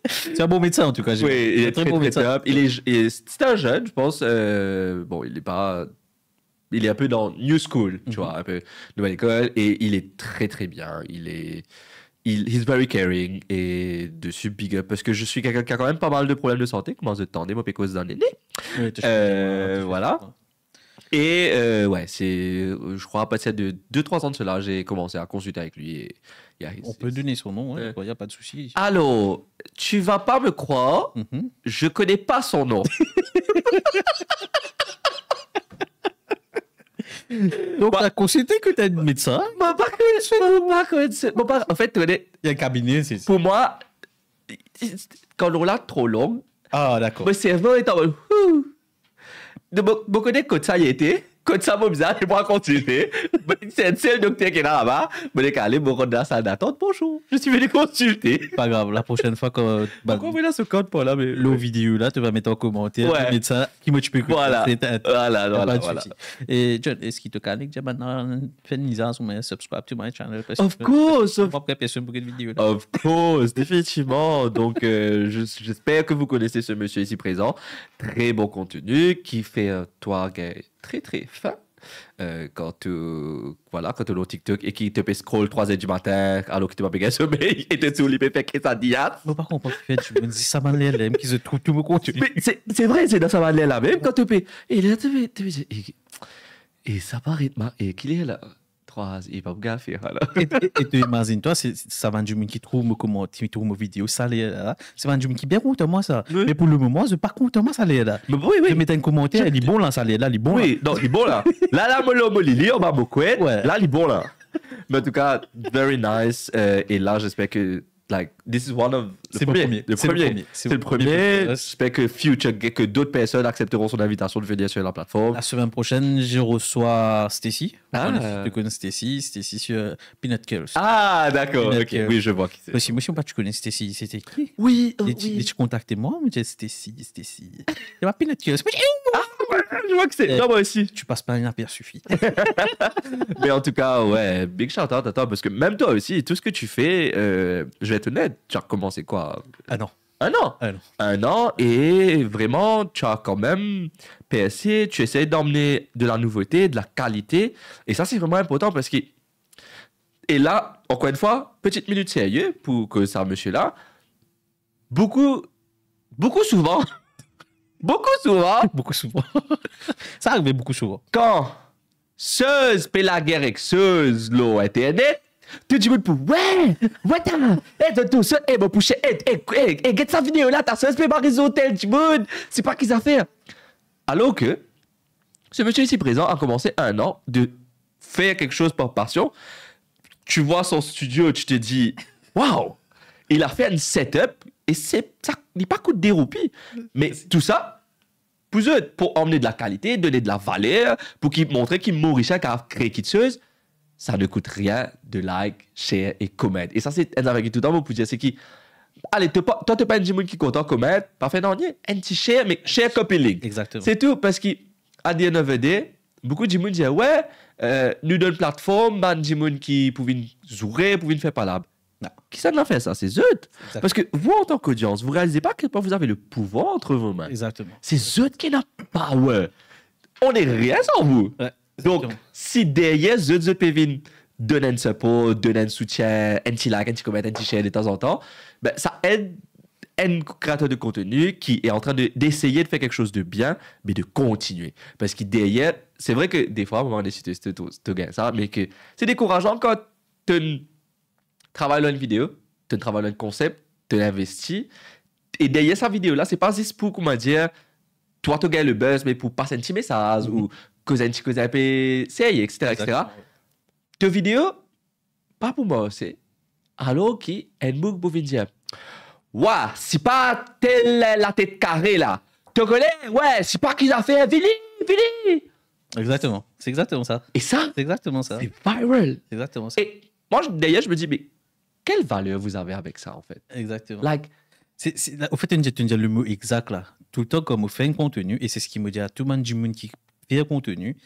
C'est un bon médecin, en tout cas. Oui, il est très bon médecin. C'est un jeune, je pense. Bon, il est pas. Il est un peu dans New School, tu vois, un peu nouvelle école, et il est très très bien. Il est he's very caring et dessus big up parce que je suis quelqu'un qui a quand même pas mal de problèmes de santé, comment je t'en dis, moi pécose dans les nez. Voilà. Et ouais, je crois à partir de 2-3 ans de cela, j'ai commencé à consulter avec lui. Et, on peut donner son nom, il n'y a pas de souci. Alors, tu vas pas me croire, je connais pas son nom. Donc, tu as consulté que tu as un médecin? En fait, il y a un cabinet, c'est pour moi, quand on l'a trop long, d'accord. Mon cerveau est en mode. Je connais quand ça y était. Quand ça m'a bizarre, je vais consulter. C'est le docteur qui est là-bas. Je vais aller me rendre dans la salle d'attente. Bonjour, je suis venu consulter. Pas grave, la prochaine fois, quand. Pourquoi on met là ce code pour là? Le vidéo là, tu vas mettre en commentaire. Ouais. Le médecin qui me tu peux écouter. Voilà. Voilà. Et John, est-ce qu'il te calme que maintenant, fais une mise à jour, subscribe to my channel? Of course. Of course, définitivement. Donc, j'espère que vous connaissez ce monsieur ici présent. Très bon contenu qui fait toi, très très fin. Quand tu es au TikTok et qui te fait scroll 3h du matin alors que tu vas payer sommeil et tu souliers fait que ça dit. Mais par contre, je me dis ça m'a l'air même qui se trouve tout me contenu. Mais c'est vrai, c'est dans ça m'a l'air là même quand tu payes. Et là et ça paraît et qu'il est là. Il va me gaffer. Et tu imagines, toi, ça va du monde qui trouve comment tu trouves mes vidéos, ça l'est là. C'est un du monde qui bien contre moi, ça. Oui. Mais pour le moment, je pas contre moi, ça l'est là. Mais oui. Je mets un commentaire, il est bon là, ça l'est là, il est bon. Oui, non, il est bon là. Là, on va beaucoup. Là, il est bon là. Mais en tout cas, very nice. Et là, j'espère que. This is one of. C'est le premier. J'espère que d'autres personnes accepteront son invitation de venir sur la plateforme. La semaine prochaine, je reçois Stacy. Tu connais Stacy sur Peanut Kills. Ah, d'accord. Okay. Oui, je vois qui c'est. Moi, tu connais Stacy. C'était qui? Oui. Tu contactais moi, mais j'ai Stacy. Il y a Peanut Kills. Je vois que c'est. Non, moi aussi. Tu passes pas inaperçu. Mais en tout cas, ouais, big shout out à toi parce que même toi aussi, tout ce que tu fais, je vais être honnête, tu as recommencé quoi? Un an et vraiment, tu as quand même PSC, tu essaies d'emmener de la nouveauté, de la qualité et ça, c'est vraiment important parce que. Et là, encore une fois, petite minute sérieux pour que ça, monsieur-là, beaucoup souvent. Beaucoup souvent. Ça arrive beaucoup souvent. Quand Seuse paie la guerre avec Seuse, l'eau Internet, tu dis pour ouais, tout ça, bon, poussez, get sa vidéo là, ta Seuse paie par les hôtels du monde, c'est pas qu'ils affaires. Alors que ce monsieur ici présent a commencé 1 an de faire quelque chose par passion. Tu vois son studio, tu te dis, waouh, il a fait un setup et ça n'est pas coup de déroupie. Mais tout ça, pour emmener de la qualité, donner de la valeur, pour montrer qu'il mourit chaque à créer Kitseuse, ça ne coûte rien de like, share et comment. Et ça, c'est un avec tout le temps, pour dire, c'est qui. Allez, toi, t'es pas un Jimoun qui compte en comment, parfait, non, un petit share, mais share copy link. Exactement. C'est tout, parce qu'à the end of the day, beaucoup de Jimoun disent, ouais, nous donne plateforme, ban Jimoun qui pouvaient jouer, pouvaient faire palable. Qui ça n'a fait ça? C'est Zut. Parce que vous, en tant qu'audience, vous réalisez pas que vous avez le pouvoir entre vos mains. Exactement. C'est Zut qui n'a pas power. On n'est rien sans vous. Ouais, donc, si derrière Zut Pévin donne un support, donne un soutien, un petit like, un petit comment, un petit share de temps en temps, ben, ça aide un créateur de contenu qui est en train d'essayer de faire quelque chose de bien, mais de continuer. Parce que derrière, c'est vrai que des fois, à un moment donné, tu gagnes ça, mais que c'est décourageant quand tu travailles dans une vidéo, tu travailles dans un concept, tu investis, et derrière cette vidéo-là, c'est pas juste pour, comment dire, toi, tu gagnes le buzz, mais pour passer un petit message, ou causer un petit peu sérieux, etc. Ta vidéo, pas pour moi aussi. Alors qui, un book pour dire, ouais, c'est pas telle la tête carrée là. Tu connais? Ouais, c'est pas qu'ils ont fait, Vili. Exactement. C'est exactement ça. Et ça, c'est exactement ça. C'est viral. C'est exactement ça. Et moi, d'ailleurs, je me dis, mais quelle valeur vous avez avec ça, en fait? Exactement. Au fait, tu dis le mot exact là. Tout le temps, comme on fait un contenu, et c'est ce qui me dit à tout le monde qui fait un contenu,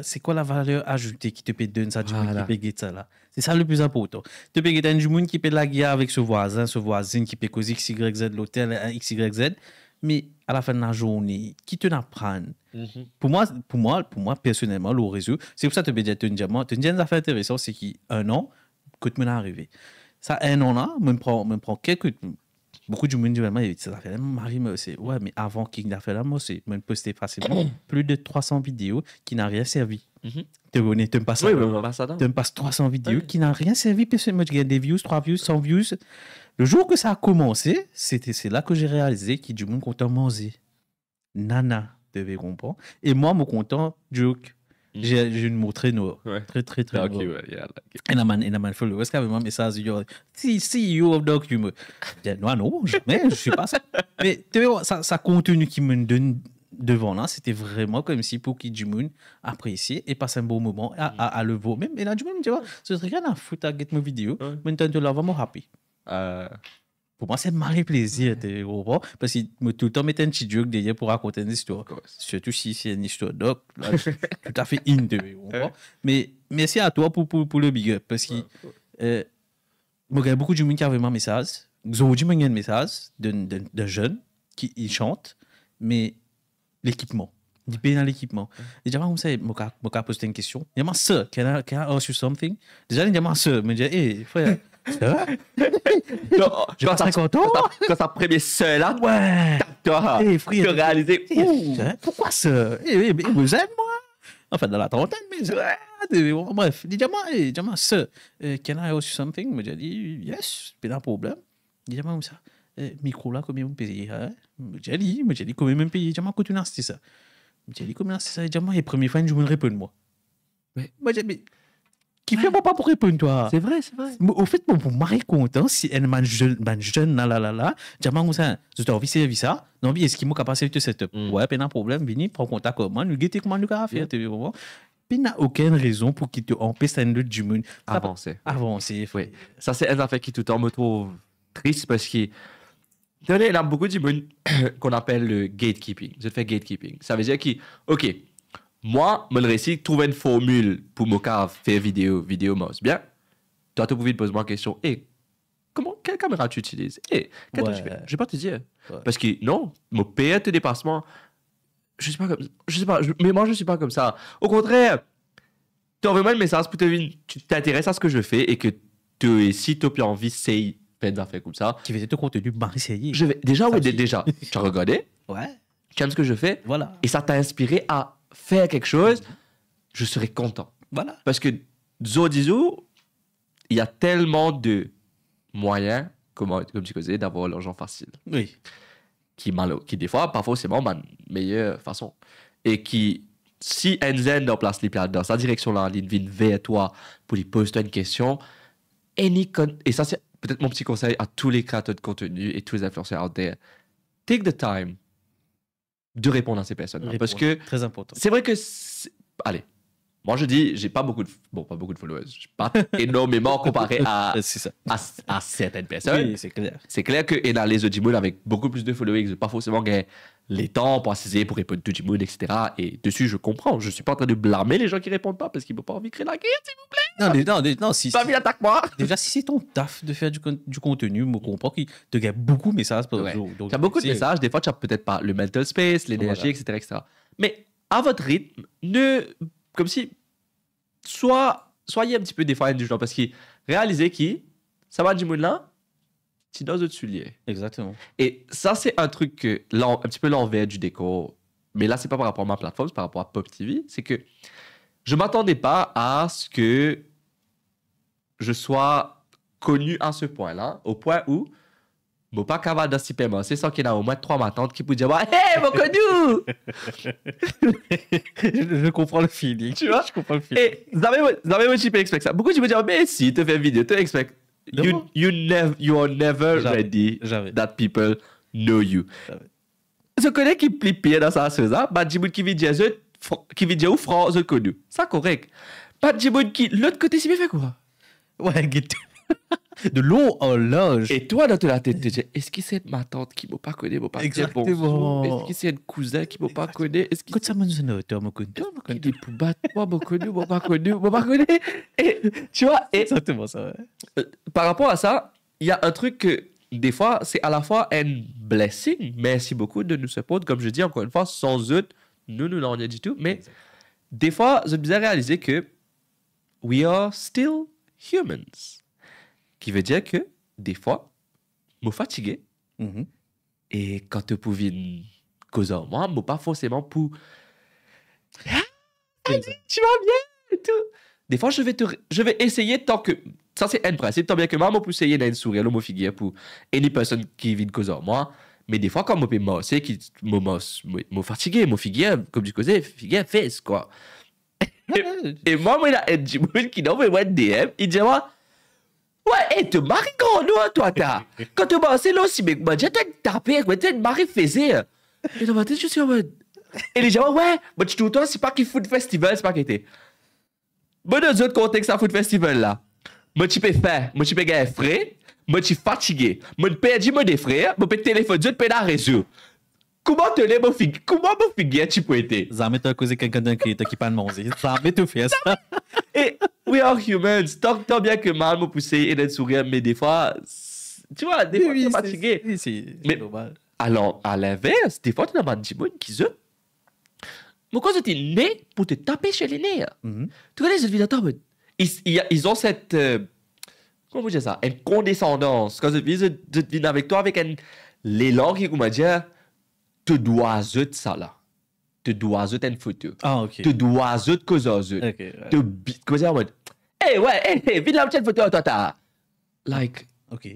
c'est quoi la valeur ajoutée qui te peut donner ça, du monde qui peut ça là. C'est ça le plus important. Tu peux gagner du monde qui peut la guerre avec ce voisin qui peut causer XYZ, l'hôtel, XYZ, mais à la fin de la journée, qui te n'apprend? Pour moi, personnellement, le réseau, c'est pour ça que tu peux dire un diamant. Tu as une affaire intéressante, c'est qu'un an, que tu m'en arrivé. Ça, un an là, me prend quelques. Beaucoup de monde dit, vraiment, ça fait Marie, c'est ouais, mais avant qu'il a fait là, moi, c'est me poster facilement plus de 300 vidéos qui n'ont rien servi. Tu me passes Oui, on va ça. tu me passes 300 vidéos qui n'ont rien servi, puis moi, je gagne des views, 3 views, 100 views. Le jour que ça a commencé, c'est là que j'ai réalisé qu'il y a du monde content manger. Nana, tu devais comprendre. Et moi, mon content, joke. J'ai une mot très noir. Ouais. Très, très, très Ok, noir. ouais, yeah, ok. Et la man follow. Est-ce qu'il y avait un message si CEO of Dog Humor? Je dis, non, jamais, je ne suis pas ça. Mais tu vois, ça contenu qui me donne devant là, c'était vraiment comme si pour qui du monde apprécier et passer un bon moment à le voir. Même, et là, du monde, tu vois, ce serait rien à foutre à get mes vidéos. Ouais. Maintenant, tu l'as vraiment happy. Pour moi, c'est marré plaisir, tu comprends? Parce qu'il me tout le temps mettait un petit joke derrière pour raconter une histoire. Surtout si c'est une histoire doc, là, je suis tout à fait in de, tu comprends? Mais merci à toi pour le big up. Parce que moi, il y a beaucoup de gens qui avaient un message. Aujourd'hui, il y a un message d'un jeune qui il chante, mais l'équipement. Il paye dans l'équipement. Déjà, comme ça, je vais poser une question. Il y a ma soeur, can I ask you something? Déjà, il y a ma soeur, je me dit, hey, frère, ça va? J'ai pas 50 ans. Quand ça premier seul là, Ouais. toi, Hey, frère, tu as réalisé. pourquoi ça? Vous êtes moi? Enfin, dans la trentaine, mais bref, dis-moi, ça, can I ask you something? Je me dit, yes, pas de problème. Dis-moi comme ça, micro là, combien vous payez? Je dit, combien vous payez? Dis-moi, combien tu as acheté ça? Je dit, combien c'est ça? Dis-moi, et première fois, je me réponds, moi. Moi, j'ai dit, qui fait pas pour répondre, toi? C'est vrai, c'est vrai. Au fait, pour m'arrêter content, si un man jeune, là, dis-moi comme ça, je t'ai envie de servir ça. Non, mais est-ce qu'il m'a capacité de setup? Ouais, pas de problème, vini, prends contact avec moi, nous guettez comment nous allons faire, tu vois. Puis, il n'y a aucune raison pour qu'il te empêche un autre du monde. Avancer. Oui. Ça, c'est un affaire qui tout le temps me trouve triste parce qu'il y a beaucoup de monde qu'on appelle le gatekeeping. Je fais gatekeeping. Ça veut dire que, OK, moi, je réussis de trouver une formule pour me faire vidéo mouse. Bien, toi, tu pouvais te poser ma question. Quelle caméra tu utilises? Qu'est-ce que tu fais? Je ne vais pas te dire. Ouais. Parce que non, mon payer tes dépassements, je sais pas, mais moi, je ne suis pas comme ça. Au contraire, tu envoies le message pour te dire, tu t'intéresses à ce que je fais et que si tu as envie, c'est faire des affaires comme ça. Qui faisait tout contenu essayé. Déjà. Tu as regardé. Ouais. Tu aimes ce que je fais. Voilà. Et ça t'a inspiré à faire quelque chose. Je serais content. Voilà. Parce que, disons, il y a tellement de moyens, comme tu disais, d'avoir l'argent facile. Oui. Qui des fois, pas forcément ma meilleure façon. Et qui, si Enzen en place les plats dans sa direction-là, il vient vers toi pour lui poser une question, et ça, c'est peut-être mon petit conseil à tous les créateurs de contenu et tous les influenceurs out there. Take the time de répondre à ces personnes. Parce que très important. C'est vrai que... Allez, moi je dis, j'ai pas beaucoup de... Bon, pas beaucoup de followers. Je pas énormément comparé à certaines personnes. Oui, c'est clair. C'est clair que dans les autres mots avec beaucoup plus de followers, ils n'ont pas forcément gagné les temps pour assiser, pour répondre tout le monde, etc. Et dessus, je comprends. Je suis pas en train de blâmer les gens qui répondent pas parce qu'ils n'ont pas envie de créer la guerre, s'il vous plaît. Non, si... Pas mis attaque-moi. Déjà, si c'est ton taf de faire du contenu, je comprends qu'il te gagne beaucoup de messages par jour. Tu as beaucoup de messages. Des fois, tu n'as peut-être pas le mental space, l'énergie, etc., etc. Mais à votre rythme, comme si... Soyez un petit peu des fois indulgents parce que réalisez que ça va du monde là, tu dois au-dessus lier. Exactement. Et ça, c'est un truc que, un petit peu l'envers du décor. Mais là, c'est pas par rapport à ma plateforme, c'est par rapport à Pop TV. C'est que je m'attendais pas à ce que je sois connu à ce point-là, au point où je ne pas capable de paiement. C'est ça qu'il y a au moins 3 matantes qui peuvent dire « Hey, mon connu !» Je comprends le feeling. Tu vois? Je comprends le feeling. Et vous avez un petit peu expect ça. Beaucoup de gens dire « Mais si, tu fais une vidéo, tu expect. You are never ready that people know you. » Je connais qui plie pied dans sa chose, bah, du monde qui vit dire où France, je connu. Ça, correct. Pas du monde qui, l'autre côté, si bien fait quoi? Ouais, de long en large. Et toi, dans ta tête, tu te dis, est-ce que c'est ma tante qui m'a pas connu, m'a pas dit bonjour? Est-ce que c'est un cousin qui m'a pas connu? Est-ce que ça m'a dit, toi, m'a connu. Il est pour battre, moi, m'a connu, m'a pas connu. Et, tu vois, et exactement ça, ouais. Par rapport à ça, il y a un truc que, des fois, c'est à la fois un blessing. Merci beaucoup de nous supporter. Comme je dis, encore une fois, sans eux, nous n'en rien du tout. Mais des fois, je me suis réalisé que we are still humans. Qui veut dire que, des fois, je suis fatigué. Mhm. Et quand tu pouvais causer en moi, je pas forcément pour. Ah, tu vas bien et tout. Des fois, je vais essayer tant que. Ça, c'est un principe. Tant bien que moi, je peux essayer d'un sourire, le mot figure pour any personne qui vient causer en moi. Mais des fois, quand je peux m'asser, je fatigué, je figure, comme tu causais, figure, fesse, quoi. Et moi, il y a un Jimoun qui m'envoie un DM, il dit moi, ouais, tu maries grand, non, toi, t'as. Quand tu m'as là aussi, mais moi, j'ai tapé, mais tu maries faisait. Et dans ma tête, je suis en mode. Et les gens, ouais, mais tout le temps, c'est pas qu'il fout festival, c'est pas qu'il était. Moi, dans d'autres contextes, ça fout festival là. Moi, tu peux faire, moi, tu peux gagner frais, moi, tu es fatigué. Moi, tu perds, moi, des frères, moi, tu peux téléphone, tu peux la réseau. Comment te l'es, mon figuier, comment mon figuier, tu peux être? Ça m'est causé quelqu'un d'un qui pas de manger. Ça m'est tout fait ça. Et we are humans. Tant bien que mal me pousser et d'être sourire, mais des fois, tu vois, des fois, tu es fatigué. Oui, c'est Mais- normal. Alors, à l'inverse, des fois, tu as un petit monde qui se. Mais quand tu es né pour te taper chez les nez, Mhm. tu connais cette vidéo, ils ont cette. Comment vous dire ça? Une condescendance. Quand ils viennent avec toi avec l'élan qui, comment dire, tu dois être ça là. Tu dois être une photo. Ah, ok. Tu dois être cause à eux. Ok, ouais. Tu comment dire en mode. Hey, ouais, hey, viens la petite photo, toi, t'as. Like, Ok.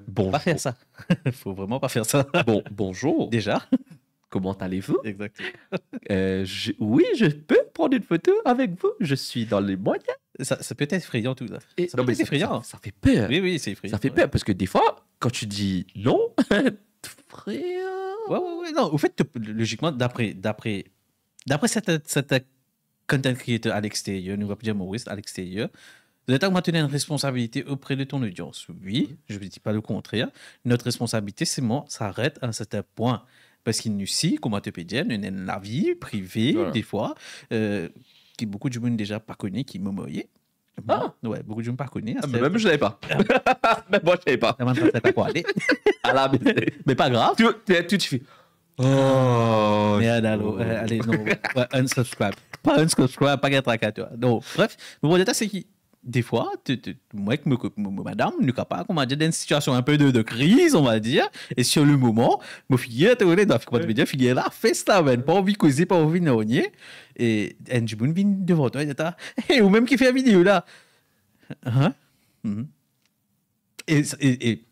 bonjour. Pas faire ça. Faut vraiment pas faire ça. Bonjour. Déjà. Comment allez-vous? Exactement. Oui, je peux prendre une photo avec vous. Je suis dans les moyens. Ça peut être effrayant tout ça. Et- Ça non, peut mais être effrayant. ça fait peur. Oui, oui, c'est effrayant. Ça fait peur parce que des fois, quand tu dis non, frère. Ouais. Non, au fait, logiquement, d'après cette content creator à l'extérieur, nous va dire Maurice à l'extérieur, vous êtes maintenir une responsabilité auprès de ton audience. Oui, je ne dis pas le contraire. Notre responsabilité, c'est moi, ça arrête à un certain point. Parce qu'il nous suit, comment te peux dire, nous avons la vie privée, Voilà. des fois, qui beaucoup de monde déjà pas connu, qui m'ont moyen. Ouais, beaucoup de monde pas connu. Ah, mais même je ne savais pas. Même moi, je ne savais pas. À la Mais pas grave. tu fais. Oh. Mais allez, non. Ouais, unsubscribe. Pas unsubscribe, pas être à toi. Donc, bref, le bon état, c'est que des fois, moi, avec madame, nous sommes capables, on va dire, dans une situation un peu de crise, on va dire, et sur le moment, mon fille, tu vois, comment tu veux dire, fille là, fais ça, man, pas envie de causer, pas envie de nogner, et Anjiboun vient devant toi, et t'as, ou même qui fait la vidéo là. Hein? Mhm. Et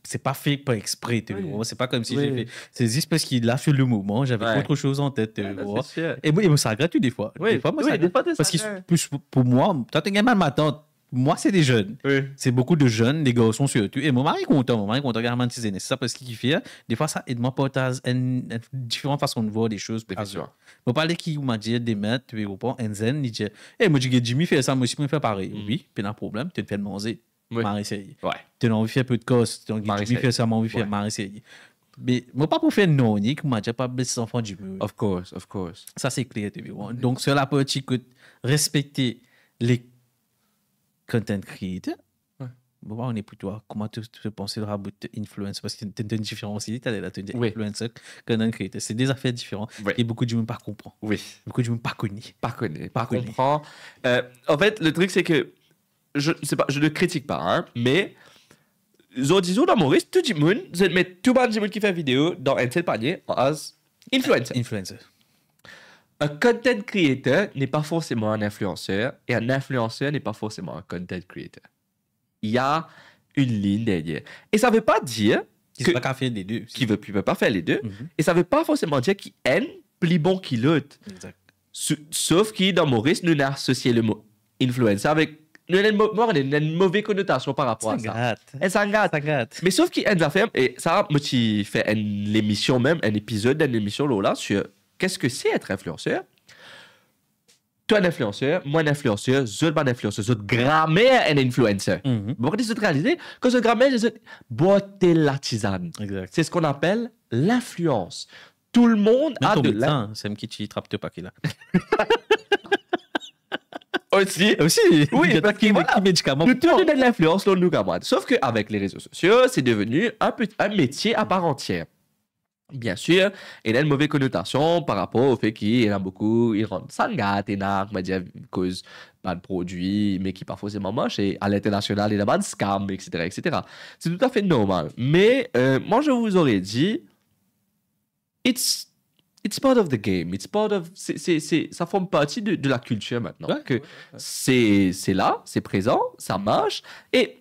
c'est pas fait pas exprès, tu vois. C'est pas comme si j'ai fait. C'est juste parce qu'il a sur le moment, j'avais Ouais. autre chose en tête, tu Ouais, vois. c'est sûr. Et moi, ça a gratuit des fois. Oui, Des fois, moi, oui, ça des fois, parce que ça- plus pour moi, toi, t'es gamin, ma tante, moi, c'est des jeunes. Oui. C'est beaucoup de jeunes, des garçons surtout. Et mon mari est content, regarde c'est ça parce qu'il fait. Des fois, ça aide moi partage une différente façon de voir les choses. Bien sûr. Moi, parler qui m'a dit des maîtres, tu vois, un zen, il dit, moi, je dis, Jimmy fait ça, moi aussi, je fais pareil. Oui, pas de problème, tu te fais manger. Oui. Marie-Série. Ouais. Tu as envie de faire un peu de cosse, tu as envie de faire ça, envie de faire Ouais. Marie-Série. Mais moi, pas pour faire non, Nick, moi, j'ai pas baissé enfants du peu. Of course, of course. Ça, c'est clair, tu vois. Donc, sur la partie que respecter les content creators, Ouais. bon, on est plutôt, comment tu penses de rabot influencer? Parce que tu as une différence ici, tu as là, tu dis Oui. influencer, content creator. C'est des affaires différentes. Oui. Et beaucoup de gens pas comprennent. Oui. Beaucoup de gens pas connus. Pas connu, Pas pas connu. comprend. En fait, le truc, c'est que je sais pas, je ne critique pas, hein, mais disons dans Maurice, tout le monde, je mets tout le monde qui fait vidéo dans un tel panier as influencer. Influencer. Un content creator n'est pas forcément un influenceur et un influenceur n'est pas forcément un content creator. Il y a une ligne derrière. Et ça ne veut pas dire Qui que- ne pas qu'à faire les deux. qu'il ne peut pas faire les deux. Mhm. Et ça ne veut pas forcément dire qu'il aime plus bon qu'il l'autre. Exact. Sauf que dans Maurice, nous avons associé le mot influencer avec nous avons une mauvaise connotation par rapport à ça. gâte. Et ça gâte. Ça gâte. Mais sauf qu'il y a une affaire, et ça, moi, tu fais une émission même, un épisode d'une émission là sur qu'est-ce que c'est être influenceur. Toi, un influenceur, moi, un influenceur, zut, pas d'influenceur, zut, grammaire, un influencer. Mhm. Vous comprenez cette réalité? Quand ce grammaire, c'est boiter la tisane. Exact. C'est ce qu'on appelle l'influence. Tout le monde Même a ton de médecin, c'est un qui trappe te paquet là. aussi. Aussi, Oui, parce que voilà. qui médicament. Nous tous de l'influence, nous camarades. Sauf qu'avec les réseaux sociaux, c'est devenu un métier à part entière. Bien sûr, il y a une mauvaise connotation par rapport au fait qu'il y en a beaucoup, ils rendent sangat, et n'a, on va dire, cause pas de produits, mais qui pas forcément moche, et à l'international, il y a pas de scam, etc., etc. C'est tout à fait normal. Mais moi, je vous aurais dit, it's part of the game. It's part of, ça forme partie de la culture maintenant. Ouais, que c'est là, c'est présent, ça marche, et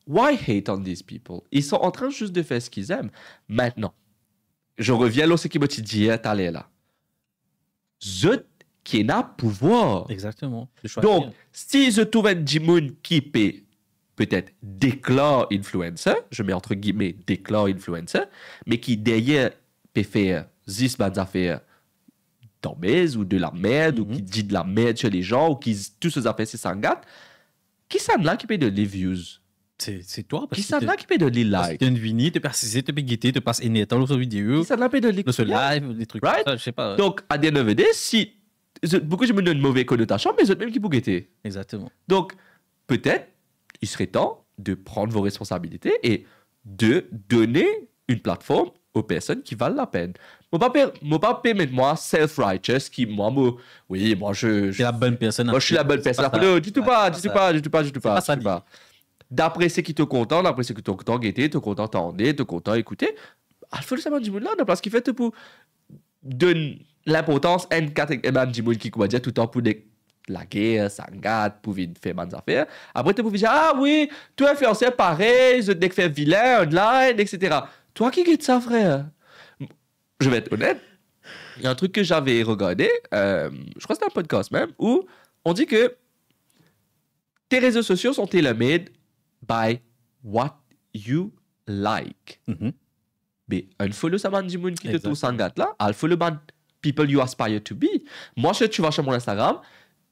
why hate on these people? Ils sont en train juste de faire ce qu'ils aiment. Maintenant, je reviens là, ce qui m'a dit, t'allais là. Zut qui n'a pouvoir. Exactement. De choisir. Donc, si je trouve un Jimoun qui peut-être déclare influencer, je mets entre guillemets déclare influencer, mais qui derrière peut faire 10 bonnes affaires tombées ou de la merde, ou qui dit de la merde sur les gens, ou qui tous ces affaires, c'est sangat, qui ça là qui peut donner les views? C'est toi. Qui ça là qui peut donner les likes? Tu as une vini, tu peux persister, tu peux guetter, tu passes une étape sur vidéo, Qui ça là peut donner sur live, des trucs Right? comme ça, je sais pas. Donc, à des 9D, si beaucoup de me donnent une mauvaise connotation, mais eux même qui pour guetter. Exactement. Donc, peut-être, il serait temps de prendre vos responsabilités et de donner une plateforme aux personnes qui valent la peine. Mon pas mettre moi self-righteous qui, moi, je C'est la bonne personne. moi, je suis la bonne personne. C'est pas Après, ça. du tout pas. pas ça, D'après ce qui te content, d'après ce qui te content guetter, te content t'entendre, te content écouter, il faut le savoir du monde là, parce qu'il fait pour donner l'importance à une catégorie du monde qui dire tout le temps pour la guerre, sangat, pour faire bonnes affaires. Après, tu peux dire, ah oui, toi influenceur pareil, je te fais vilain, online, etc. Toi qui guettes ça, frère? Je vais être honnête. Il y a un truc que j'avais regardé, je crois que c'était un podcast même, où on dit que tes réseaux sociaux sont tailor-made by what you like. Mais un follow ça du monde qui te trouve sangat là, un follow ban people you aspire to be. Moi, si tu vas sur mon Instagram,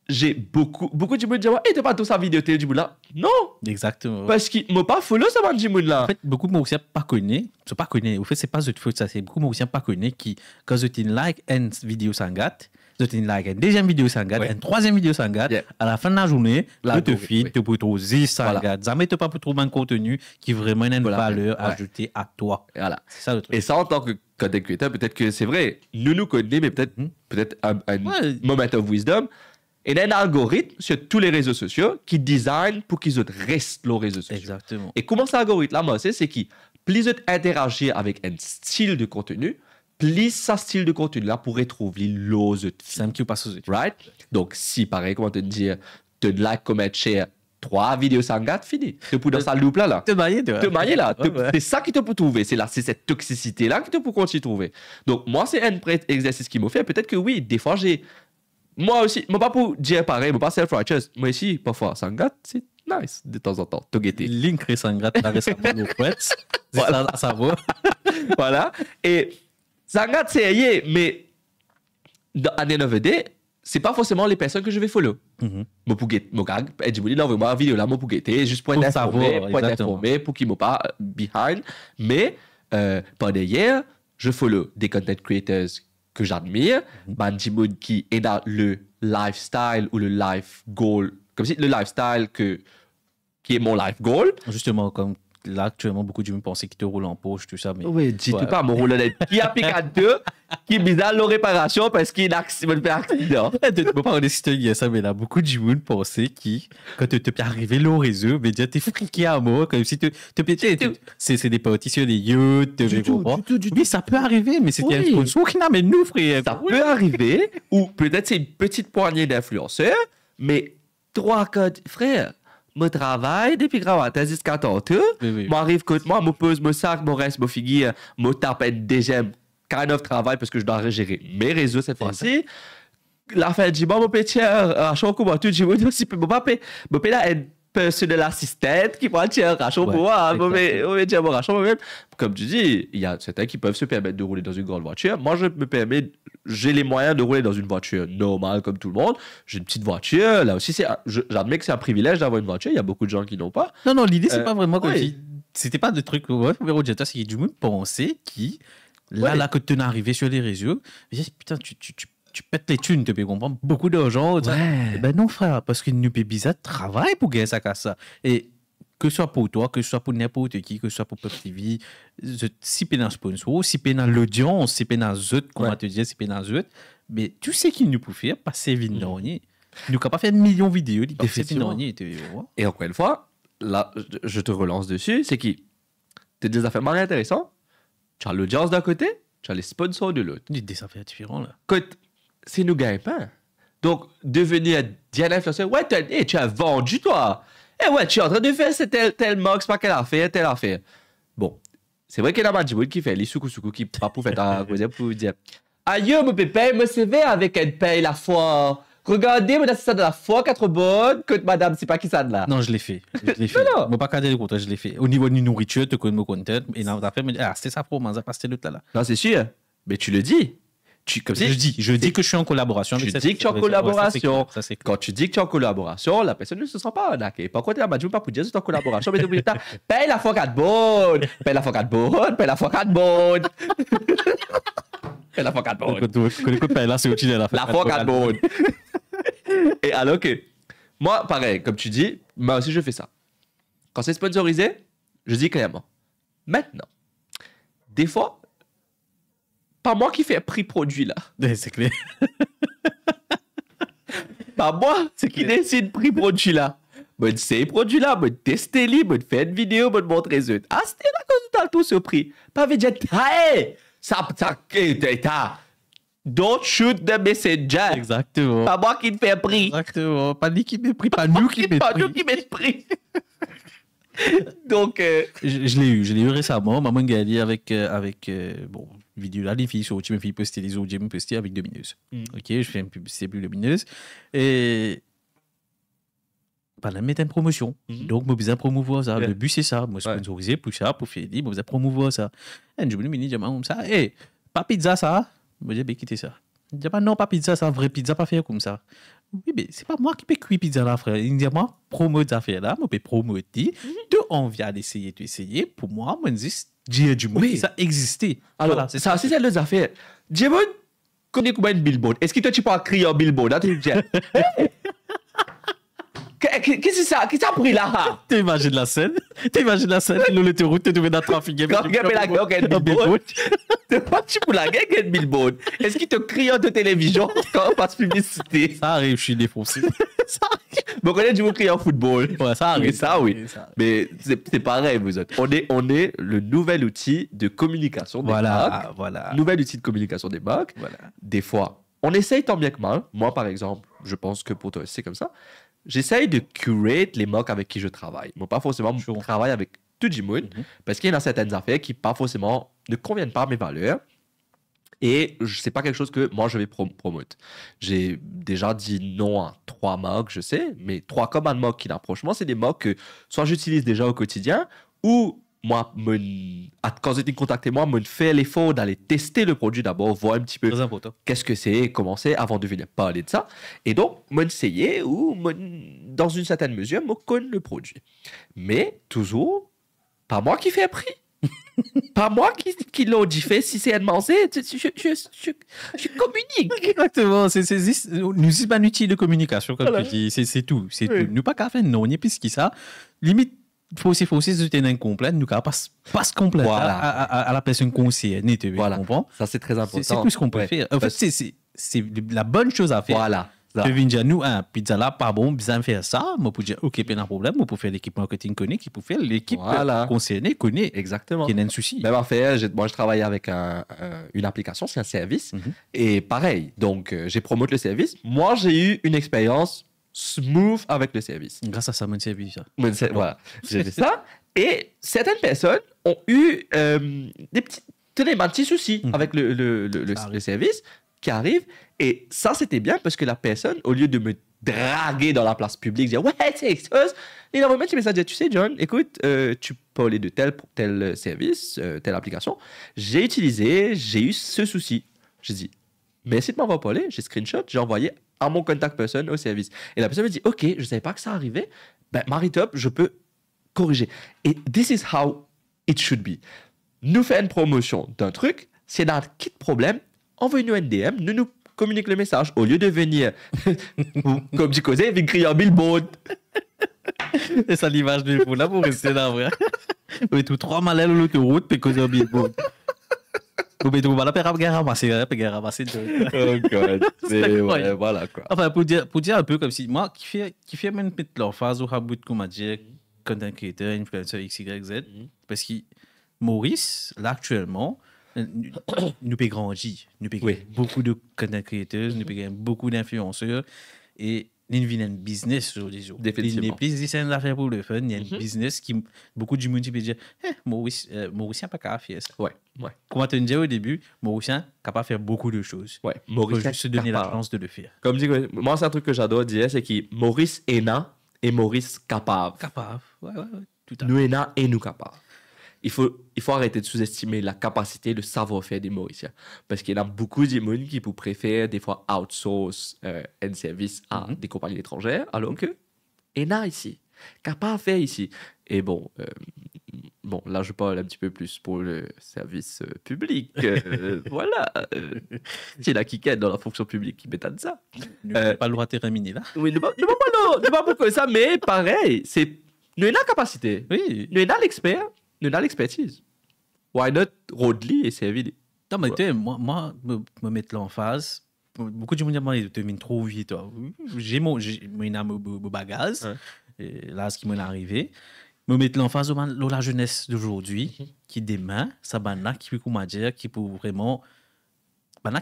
j'ai beaucoup de monde qui disent, hey, t'es pas tout ça vidéo télé du monde là. Non! Exactement. Parce qu'ils m'ont pas follow ça du monde là. En fait, beaucoup de Mauriciens pas connaissent. Au fait, c'est pas de faute ça. C'est beaucoup de Mauriciens pas connaissent qui, quand ils like une vidéo sangat, ils like une deuxième vidéo sangat, une troisième vidéo sangat, à la fin de la journée, tu te feed, tu peux trouver 10 sangat. Jamais tu pas pour trouver un contenu qui vraiment a une valeur ajoutée à toi. Voilà. C'est ça le truc. Et ça, en tant que content creator, peut-être que c'est vrai, nous connaissons, mais peut-être un moment of wisdom. Et il y a un algorithme sur tous les réseaux sociaux qui design pour qu'ils restent les réseaux sociaux. Exactement. Et comment cet algorithme-là, c'est que plus ils interagir avec un style de contenu, plus ce style de contenu-là pourrait trouver l'ose. C'est un qui passe aux études. Right? Donc, si, pareil, comment te dire, te like, comment share 3 vidéos sangat, fini. Tu peux dans sa loupe là. Te mailler, toi. Te mailler là. Ouais. C'est ça qui te peut trouver. C'est cette toxicité-là qui te peut continuer trouver. Donc, moi, c'est un exercice qui m'a fait. Peut-être que oui, des fois, moi aussi, moi pas pour dire pareil, moi pas self-righteous. Moi aussi, parfois, sangat, c'est nice de temps en temps. T'as guetté. Link sangat, la récemment au poète. C'est ça, ça va. Voilà. Et sangat, c'est aillé, mais à NVD, c'est pas forcément les personnes que je vais follow. Moi, pour guetter, moi, je me dis, envoie-moi une vidéo là, moi, pour guetter, juste pour être informé, pour qu'ils m'ont pas behind. Mais, par derrière, je follow des content creators que j'admire, Bandimoun qui est dans le lifestyle ou le life goal, comme si le lifestyle qui est mon life goal. Justement, comme là, actuellement, beaucoup de gens pensaient qu'ils te roulent en poche, tout ça. Mais... Oui, dis-tu pas, mon rouleur qui a piqué à deux, qui est bizarre la réparation parce qu'il a accident. Je ne peux pas regarder ça, mais là, beaucoup de gens pensaient que quand tu peux arriver au réseau, mais déjà, tu es friqué à mort, comme si tu c'est des parties sur des yachts, oui, ça peut arriver, mais c'était un sponsor qui n'amène nous, frère. Ça peut arriver, ou peut-être c'est une petite poignée d'influenceurs, mais 3 codes, frère. Mon travail depuis que j'ai 14 ans, m'arrive que moi, me pose mon sac, mon reste, mon figure, me tape un deuxième kind of travail parce que je dois gérer mes réseaux cette fois-ci. La fin du mois, mon petit, à chaque fois, tout le monde, si je peux pas payer une personnel assistant qui prend un rachat pour moi, comme tu dis, il y a certains qui peuvent se permettre de rouler dans une grande voiture. Moi, j'ai les moyens de rouler dans une voiture normale comme tout le monde. J'ai une petite voiture. Là aussi, j'admets que c'est un privilège d'avoir une voiture. Il y a beaucoup de gens qui n'ont pas. Non, l'idée, c'est pas vraiment comme si. C'était pas de truc. C'est qu'il y a du monde penser qui, là, que tu es arrivé sur les réseaux, putain, tu pètes les thunes, tu peux comprendre beaucoup d'argent. Ben non, frère, parce que nous, bizarre, travaille pour gagner ça, ça. Et que ce soit pour toi, que ce soit pour n'importe qui, que ce soit pour Pop TV, si tu es dans le sponsor, si tu es dans l'audience, si tu es dans les comment te dire, si tu es dans les mais tu sais qu'il nous peut faire passer vite dans nous. Nous pas faire 1 million de vidéos, il peut faire Et encore une fois, là, je te relance dessus, c'est qui tu as des affaires mal intéressantes, tu as l'audience d'un côté, tu as les sponsors de l'autre. Il y a des affaires différentes là. Écoute, c'est nous gagnons pas. Donc, devenir Diana influenceur, ouais, tu as vendu toi. Eh ouais, tu es en train de faire tel mug, c'est pas quelle affaire, telle affaire. Bon, c'est vrai qu'il y a un qui fait les soukou qui pas pour faire ta cause pour dire aïe, mon pépé, me CV avec elle paye la foi. Regardez, madame, c'est ça de la foi, 4 bonnes, que madame, c'est pas qui ça de là. Non, je l'ai fait. Non. Moi, pas cadrer le contrat, je l'ai fait. Au niveau de nourriture, tu connais mon content, et dans l'affaire, me dit, ah, c'est ça pour moi, ça passe l'autre là. Non, c'est sûr. Mais tu le dis. Comme je dis que je suis en collaboration avec cette personne. Tu dis que tu es en collaboration. Ça, c'est quand tu dis que tu es en collaboration, la personne ne se sent pas arnaquée. Par contre, elle m'a dit pas pour dire que tu es en collaboration, mais tu paye la fois 4 bonnes, paye la fois 4 bonnes, paye la fois 4 bonnes. Paye la fois 4 bonnes. Là, c'est au-dessus de la fois 4 bonnes. Et alors que, moi, pareil, comme tu dis, moi aussi je fais ça. Quand c'est sponsorisé, je dis clairement. Maintenant, des fois, pas moi qui fais prix produit là. C'est clair. Pas moi qui décide prix produit là. Je sais produit là, je teste lui, je fais une vidéo, je montre les autres. Ah, c'était la cause de tout ce prix. Pas veut dire, hey, ça, don't shoot the messenger. Exactement. Pas moi qui te fais prix. Exactement. Pas lui qui met prix, pas nous qui met prix. Pas nous qui met prix. Donc, je l'ai eu récemment. Maman Gali avec bon, vidéo là, les filles sur mes filles postées, les autres, j'ai posté avec Lumineuse. Ok, je fais une publicité plus Lumineuse. Et. Pas la mettre en promotion. Donc, je besoin promouvoir ça. Le but, c'est ça. Moi, sponsoriser pour ça, pour faire dire, je besoin promouvoir ça. Et je me dis, comme ça, hey, pas pizza ça. Je me dis, quittez ça. Je dis, non, pas pizza, c'est un vrai pizza, pas faire comme ça. Oui, mais c'est pas moi qui peux cuire pizza là, frère. Il me dit, moi, promote ça faire là, je peux promouvoir. Tu on vient d'essayer, tu essayes. Pour moi, je dis, j'ai du monde, ça existait. Alors, voilà, c'est ça, c'est celle des affaires. J'ai connais combien de billboard. Est-ce que toi, tu peux crier en billboard? Là, tu dis, qu'est-ce que c'est ça? Qu'est-ce que ça a pris là? T'imagines la scène? L'autoroute, tu devais dans le trafic. Quand il y a la gueule, billboard. Tu peux la gueule, billboard. Est-ce qu'il te crie en de télévision quand on passe publicité? Ça arrive, je suis défoncé. Ça arrive. Bon, on est du crier en football. Ouais, ça arrive. Ça, oui. Mais c'est pareil, vous autres. On est le nouvel outil de communication des marques. Voilà. Nouvel outil de communication des marques. Voilà. Des fois, on essaye tant bien que mal. Moi, par exemple, je pense que pour toi, c'est comme ça. J'essaye de curate les marques avec qui je travaille. Moi, pas forcément je travaille avec tout le monde, parce qu'il y a certaines affaires qui pas forcément ne conviennent pas à mes valeurs. Et c'est pas quelque chose que moi, je vais promouvoir. J'ai déjà dit non à 3 marques, je sais, mais 3 commandes marques qui l'approchent. Moi, c'est des marques que soit j'utilise déjà au quotidien, ou moi, quand ils contactent moi, me fait l'effort d'aller tester le produit d'abord, voir un petit peu qu'est-ce que c'est, comment c'est, avant de venir parler de ça. Et donc, m'essayer ou, dans une certaine mesure, me connaître le produit. Mais, toujours, pas moi qui fais un prix. Pas moi qui l'ai dit fait, si c'est un manger, je communique. Exactement, nous sommes pas utile de communication, comme tu dis, c'est tout. C'est tout. Nous pas qu'à faire non, ni plus que ça. Limite, c'est c'était incomplet, nous pas se complète voilà. à la personne concernée, tu comprends? Ça, c'est très important. C'est tout ce qu'on peut faire. En fait, c'est la bonne chose à faire. Voilà. Tu viens dire, nous, pizza là, pas bon, besoin de faire ça. Moi, pour dire, ok, pas de problème. Moi, pour faire l'équipe marketing connaît, qui peut faire l'équipe concernée connaît. Exactement. Qui n'a un souci. Même affaire, moi, je travaille avec une application, c'est un service. Et pareil, donc, j'ai promoté le service. Moi, j'ai eu une expérience smooth avec le service. Grâce à ça, mon service. Voilà, j'ai fait ça. Et certaines personnes ont eu des petits soucis avec le service qui arrive. Et ça, c'était bien parce que la personne, au lieu de me draguer dans la place publique, dire ouais, c'est excuse, il a remis un message, tu sais, John, écoute, tu parlais de tel service, telle application. J'ai eu ce souci. J'ai dit, merci de m'avoir parlé, j'ai screenshot, j'ai envoyé à mon contact person au service. Et la personne me dit, ok, je ne savais pas que ça arrivait, ben, Maritop, je peux corriger. Et this is how it should be. Nous faire une promotion d'un truc, c'est dans quel problème, envoyez-nous un DM, nous communique le message au lieu de venir, comme tu causais, venir crier en billboard. Et ça l'image de vous là pour rester là, vrai. Mais tout 3 malais sur l'autoroute, puis cause de billboard. Vous mettez vous là, puis ramasser. Oh God. Mais ouais, voilà quoi. Enfin, pour dire un peu comme si, moi, qui fait même mettre leur phase au rabout, comme on dit, content creator, influencer XYZ, parce que Maurice, là, actuellement, nous peut grandir. Nous peut beaucoup de content creators, nous peut beaucoup d'influenceurs, et il y a un business sur les jours. Définitivement. Il y a plus de affaires pour le fun, il y a un business qui, beaucoup du monde qui peut dire, Maurice n'a pas qu'à faire ça. Ouais. Comme tu disais au début, Maurice n'a pas faire beaucoup de choses. Ouais. Il faut Maurice juste se donner la chance de le faire. Comme dit, moi, c'est un truc que j'adore dire, c'est que Maurice est là et Maurice capable. Capable. Ouais. Tout à fait. Nous est là et nous capables. Il faut arrêter de sous-estimer la capacité, le savoir-faire des Mauriciens. Parce qu'il y a beaucoup de monde qui préfèrent des fois outsource un service à des compagnies étrangères, alors que ENA ici, capable de faire ici. Et bon, là je parle un petit peu plus pour le service public. Voilà. C'est la quiquette dans la fonction publique qui m'étonne ça. Nous n'avons pas le droit de terminer là. Oui, nous pas beaucoup ça, mais pareil, nous avons la capacité. Oui. Nous avons l'expert. Nous avons l'expertise. Why not Rodley et servir? Non, mais tu sais, moi, me mettre là en phase. Beaucoup de gens me disent, tu termines trop vite. J'ai mon bagage. Et là, ce qui m'est arrivé. Me mettre là en phase de la jeunesse d'aujourd'hui, qui demain, ça va qui peut dire, qui peut vraiment.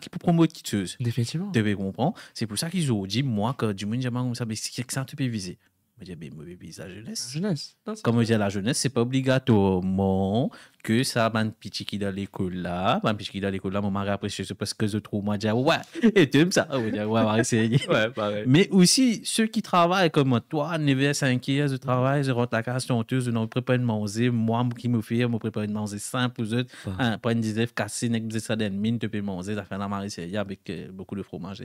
Qui peut promouvoir quelque chose. Définitivement. Tu peux comprendre. C'est pour ça qu'ils ont dit, moi, quand du monde dit comme ça, mais c'est que ça, tu peux viser. Je dis, mauvais vise la jeunesse. Comme je dis, la jeunesse, c'est pas obligatoirement que ça va un petit qui dans l'école là. Un petit qui dans l'école là, mon mari apprécie parce que je trouve, moi, je dis, ouais, et tu aimes ça. Je dis, ouais, c'est ouais, pareil. Mais aussi, ceux qui travaillent comme toi, 9h, 5h, je travaille, je rentre la case tonteuse, je ne prépare de manger. Moi, qui me fais, je prépare de manger simple aux autres. Pas une dizaine cassée, n'est ça d'une mine, tu peux manger, ça fait la marée avec beaucoup de fromage.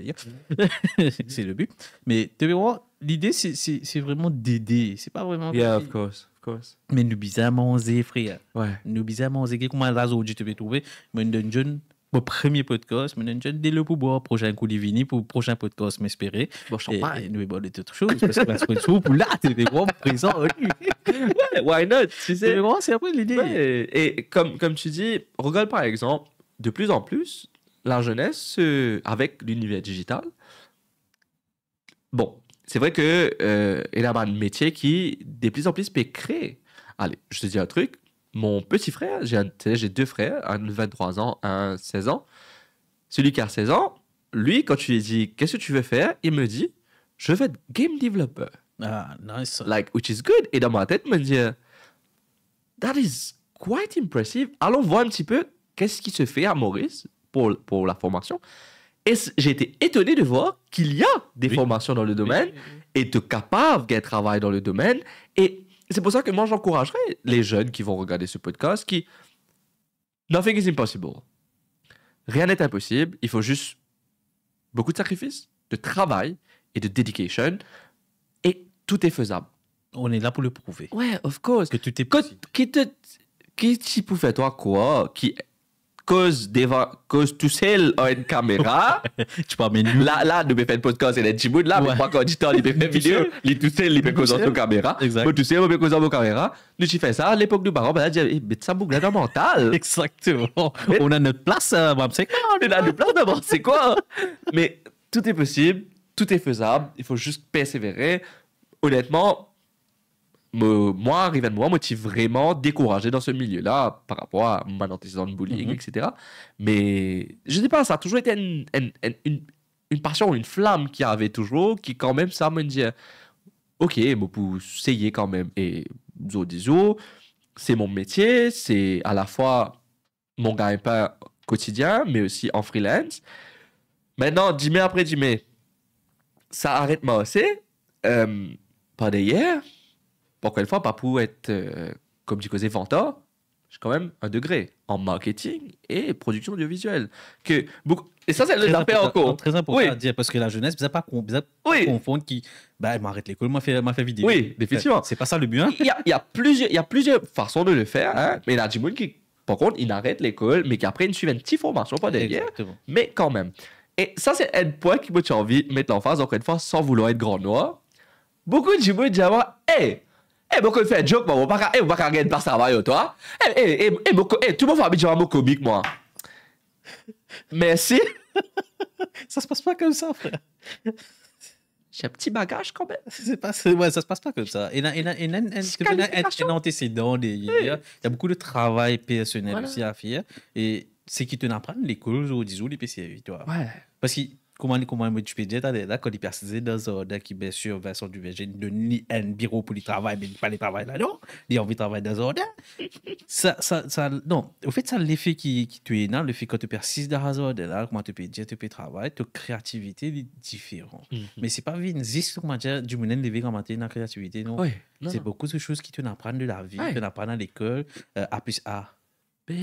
C'est le but. Mais tu vois, l'idée, c'est vraiment d'aider. C'est pas vraiment. Yeah, of course. Mais nous bizarre manger, frère. Ouais. Nous bizarre manger. Comment là, aujourd'hui, tu peux trouver. Mais nous donne mon premier podcast. Mais nous donne dès le pouvoir. Prochain coup de vini pour prochain podcast, m'espérer. Bon, champagne. Et nous avons d'autres choses. Parce que la semaine pour là, tu es vraiment présent. Ouais, why not? Tu sais. C'est après l'idée. Ouais. Et comme tu dis, regarde par exemple, de plus en plus, la jeunesse, avec l'univers digital, bon. C'est vrai que il y a un métier qui, de plus en plus, peut créer. Allez, je te dis un truc. Mon petit frère, j'ai 2 frères, un de 23 ans, un de 16 ans. Celui qui a 16 ans, lui, quand tu lui dis « Qu'est-ce que tu veux faire ?» il me dit « Je veux être game developer. » Ah, nice. Like, which is good. Et dans ma tête, me dit « That is quite impressive. » Allons voir un petit peu qu'est-ce qui se fait à Maurice pour la formation. Et j'ai été étonné de voir qu'il y a des formations dans le domaine et tu es capable de travailler dans le domaine. Et c'est pour ça que moi, j'encouragerais les jeunes qui vont regarder ce podcast qui... Nothing is impossible. Rien n'est impossible. Il faut juste beaucoup de sacrifices, de travail et de dedication. Et tout est faisable. On est là pour le prouver. Ouais, of course. Que tout est possible. Qui t'y peut faire toi quoi? Cause tout seul a une caméra. Tu parles de nous. Là, nous faisons un podcast et les petits bouts là, mais pas quand tu t'en, il fait une vidéo, il tout seul, il fait cause sur caméra. Exact. Moi, tout seul, il fait cause sur caméra. Nous, tu fais ça, à l'époque du baron, ben là, dit, mais ça boucle là mental. Exactement. On a notre place, c'est On a notre place d'abord, c'est quoi? Mais tout est possible, tout est faisable, il faut juste persévérer. Honnêtement, moi, arrivé de moi, je suis vraiment découragé dans ce milieu-là par rapport à mon antécédent de bullying, etc. Mais je ne sais pas, ça a toujours été une passion, une flamme qui avait toujours, qui quand même, ça me dit, ok, je peux essayer quand même. Et c'est mon métier, c'est à la fois mon gagne-pain quotidien, mais aussi en freelance. Maintenant, 10 mai après 10 mai, ça arrête moi aussi. Pas d'hier. Encore une fois, pas pour être, comme tu causais, venteur, j'ai quand même un degré en marketing et production audiovisuelle. Et ça, c'est le l'appel encore. Très important à dire, parce que la jeunesse, vous n'avez pas confondre qui, m'arrête l'école, m'a fait vidéo. Oui, définitivement. C'est pas ça le but. Hein? Il y a plusieurs façons de le faire, hein, mais il y a du monde qui, par contre, il arrête l'école, mais qui après, il suit une petite formation, pas derrière, mais quand même. Et ça, c'est un point qui m'a envie de mettre l'emphase, encore une fois, sans vouloir être grand noir. Beaucoup de gens disent, hey, beaucoup fait joke, moi, on va pas gagner par travail, toi. Tout le monde va habituer à mon comique, moi. Merci. Ça se passe pas comme ça, frère. J'ai un petit bagage quand même. Ouais, ça se passe pas comme ça. Il y a un antécédent derrière. Il y a beaucoup de travail personnel aussi à faire. Et c'est qui te n'apprennent l'école ou disons les PCV, toi. Ouais. Parce que, comment tu peux dire, là, quand les personnes dans un ordre qui, bien sûr, Vincent Duverger ne donne un bureau pour le travail, mais pas le travail là, non. Il a envie de travailler dans un ordre. Non, au fait, ça, l'effet qui te est là, le fait que tu persistes dans un ordre là, comment tu peux dire, tu peux travailler, ta créativité est différente. Mais c'est pas juste, comment dire, du moment levé comme matin, la créativité, non. Oui. C'est beaucoup de choses qui te n'apprennent de la vie, que tu apprends à l'école, A plus A. B.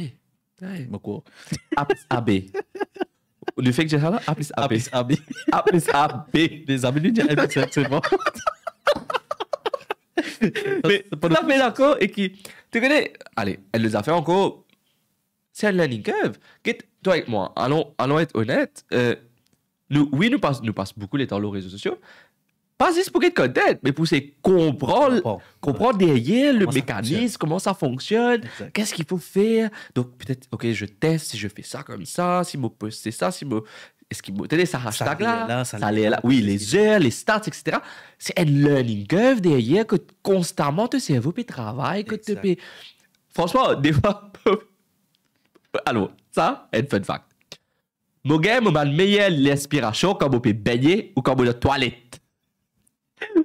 Ouais. Beaucoup. A plus AB. Le fait que j'ai ça là, A plus AB. A plus AB. A plus AB. Les amis lui disent, c'est bon. Mais tout à fait d'accord et qui, tu connais, allez, elle les a fait encore, c'est un learning curve. Toi avec moi, allons être honnêtes, nous passons beaucoup de temps sur les réseaux sociaux, pas juste pour être content, mais pour comprendre derrière le mécanisme, comment ça fonctionne, qu'est-ce qu'il faut faire. Donc peut-être, ok, je teste si je fais ça comme ça, si je poste ça, si je... Est-ce qu'il y a ça hashtag là, ça allait là, oui, les heures, les stats, etc. C'est un learning curve derrière que constamment ton cerveau peut travailler, que tu peux... Franchement, des fois... Alors, ça, un fun fact. Mon gars, mon meilleur l'inspiration quand on peut baigner ou quand on est dans la toilette.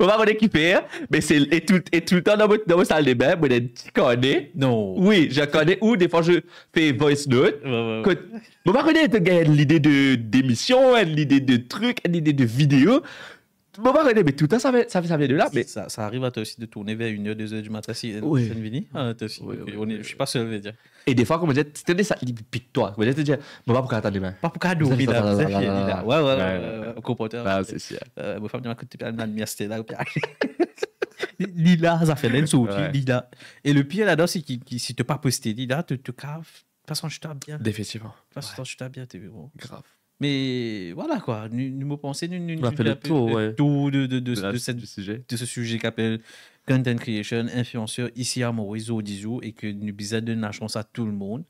On va récupérer, mais c'est et tout le temps dans ma salle de bain, tu connais. Non. Oui, je connais. Ou des fois, je fais voice note. Je ne connais pas l'idée d'émission, l'idée de truc, l'idée de vidéo. Je ne connais mais tout le temps, ça vient de là. Mais... Ça arrive à toi aussi de tourner vers 1h, 2h du matin. Oui. C'est fini. Toi aussi. Je ne suis pas seul, je veux dire. Et des fois, comme je disais, c'était ça, pique-toi. Je te dis, mais pas pour attendre demain. Pas pour cadeau, là. Ouais. Comporteur. Ah, c'est sûr. Ma femme m'a dit, la l'université là. Lila, ça fait l'insouci, Lila. Et le pire là-dedans, c'est que si tu n'as pas posté Lila, tu te caves. De toute façon, je t'aime bien. Définitivement. De toute façon, je t'aime bien, t'es bon. Grave. Mais voilà quoi, nous pensons, on a fait le tour de ce sujet qui s'appelle Content Creation, influenceur ici à Maurice Dizou et que nous bisons de la chance à tout le monde.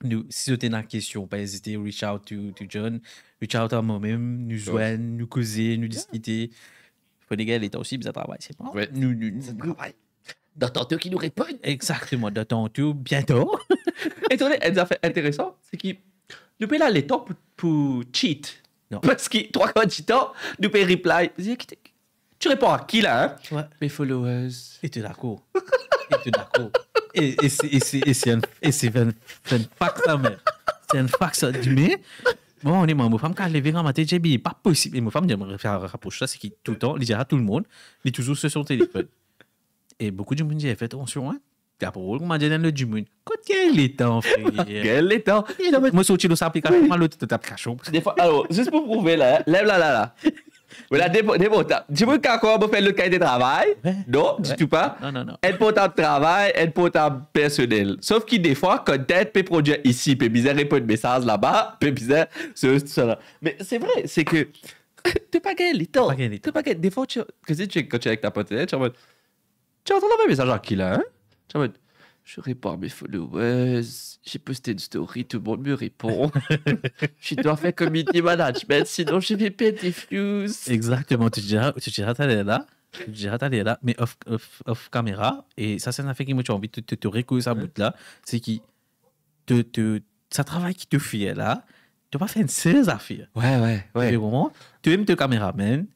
Nous, si vous avez une question, pas hésiter, reach out to John, reach out à moi-même, nous joindre, nous causer, nous discuter. Il faut des gars, l'État aussi, bizarre travail, c'est bon. Nous travail. Dans tantôt qui nous répondent. Exactement, dans tantôt, bientôt. Et tu vois, une affaire intéressante, c'est que nous payons les temps pour cheat. Non. Parce que 3 quarts du temps, nous payons reply. Tu réponds à qui là, hein? Ouais. Mes followers. Et tu es d'accord. Et c'est un fact, ça, mais. C'est un fact, ça. Mais, bon, on est ma femme, quand elle lève en matin, j'ai dit, pas possible. Et ma femme, j'aimerais faire un rapproche ça, c'est qu'il tout le temps, il dit à tout le monde, il est toujours sur son téléphone. Et beaucoup de monde dit, faites attention, hein. T'as pas rôle, comment dire dans le du monde. Quel est temps, frère? Quel est temps? Moi, sorti de sa application, moi, l'autre, tu tapes cachot. Des fois, alors, juste pour prouver, là, lève là. Voilà, des portables. Tu veux qu'encore on faire le cahier de travail? Non, du tout pas. Non. Un portable travail, un portable personnel. Sauf que des fois, quand tête peut produire ici, peut bizarre répondre message là-bas, peut bizarre cela. Mais c'est vrai, c'est que tu pas gagné les temps. Des fois, quand tu es avec ta pote, tu es en mode, tu entends un message à qui là, hein? Tu es en mode, je réponds à mes followers, j'ai posté une story, tout le monde me répond. Je dois faire community management, sinon je vais perdre des views. Exactement, tu diras, t'allais là, mais off caméra, et ça, c'est un affaire qui m'a envie de te recueillir ça bout là, c'est que ça travail qui te fait là, tu vas faire une série d'affaires. Ouais. Tu aimes te caméraman,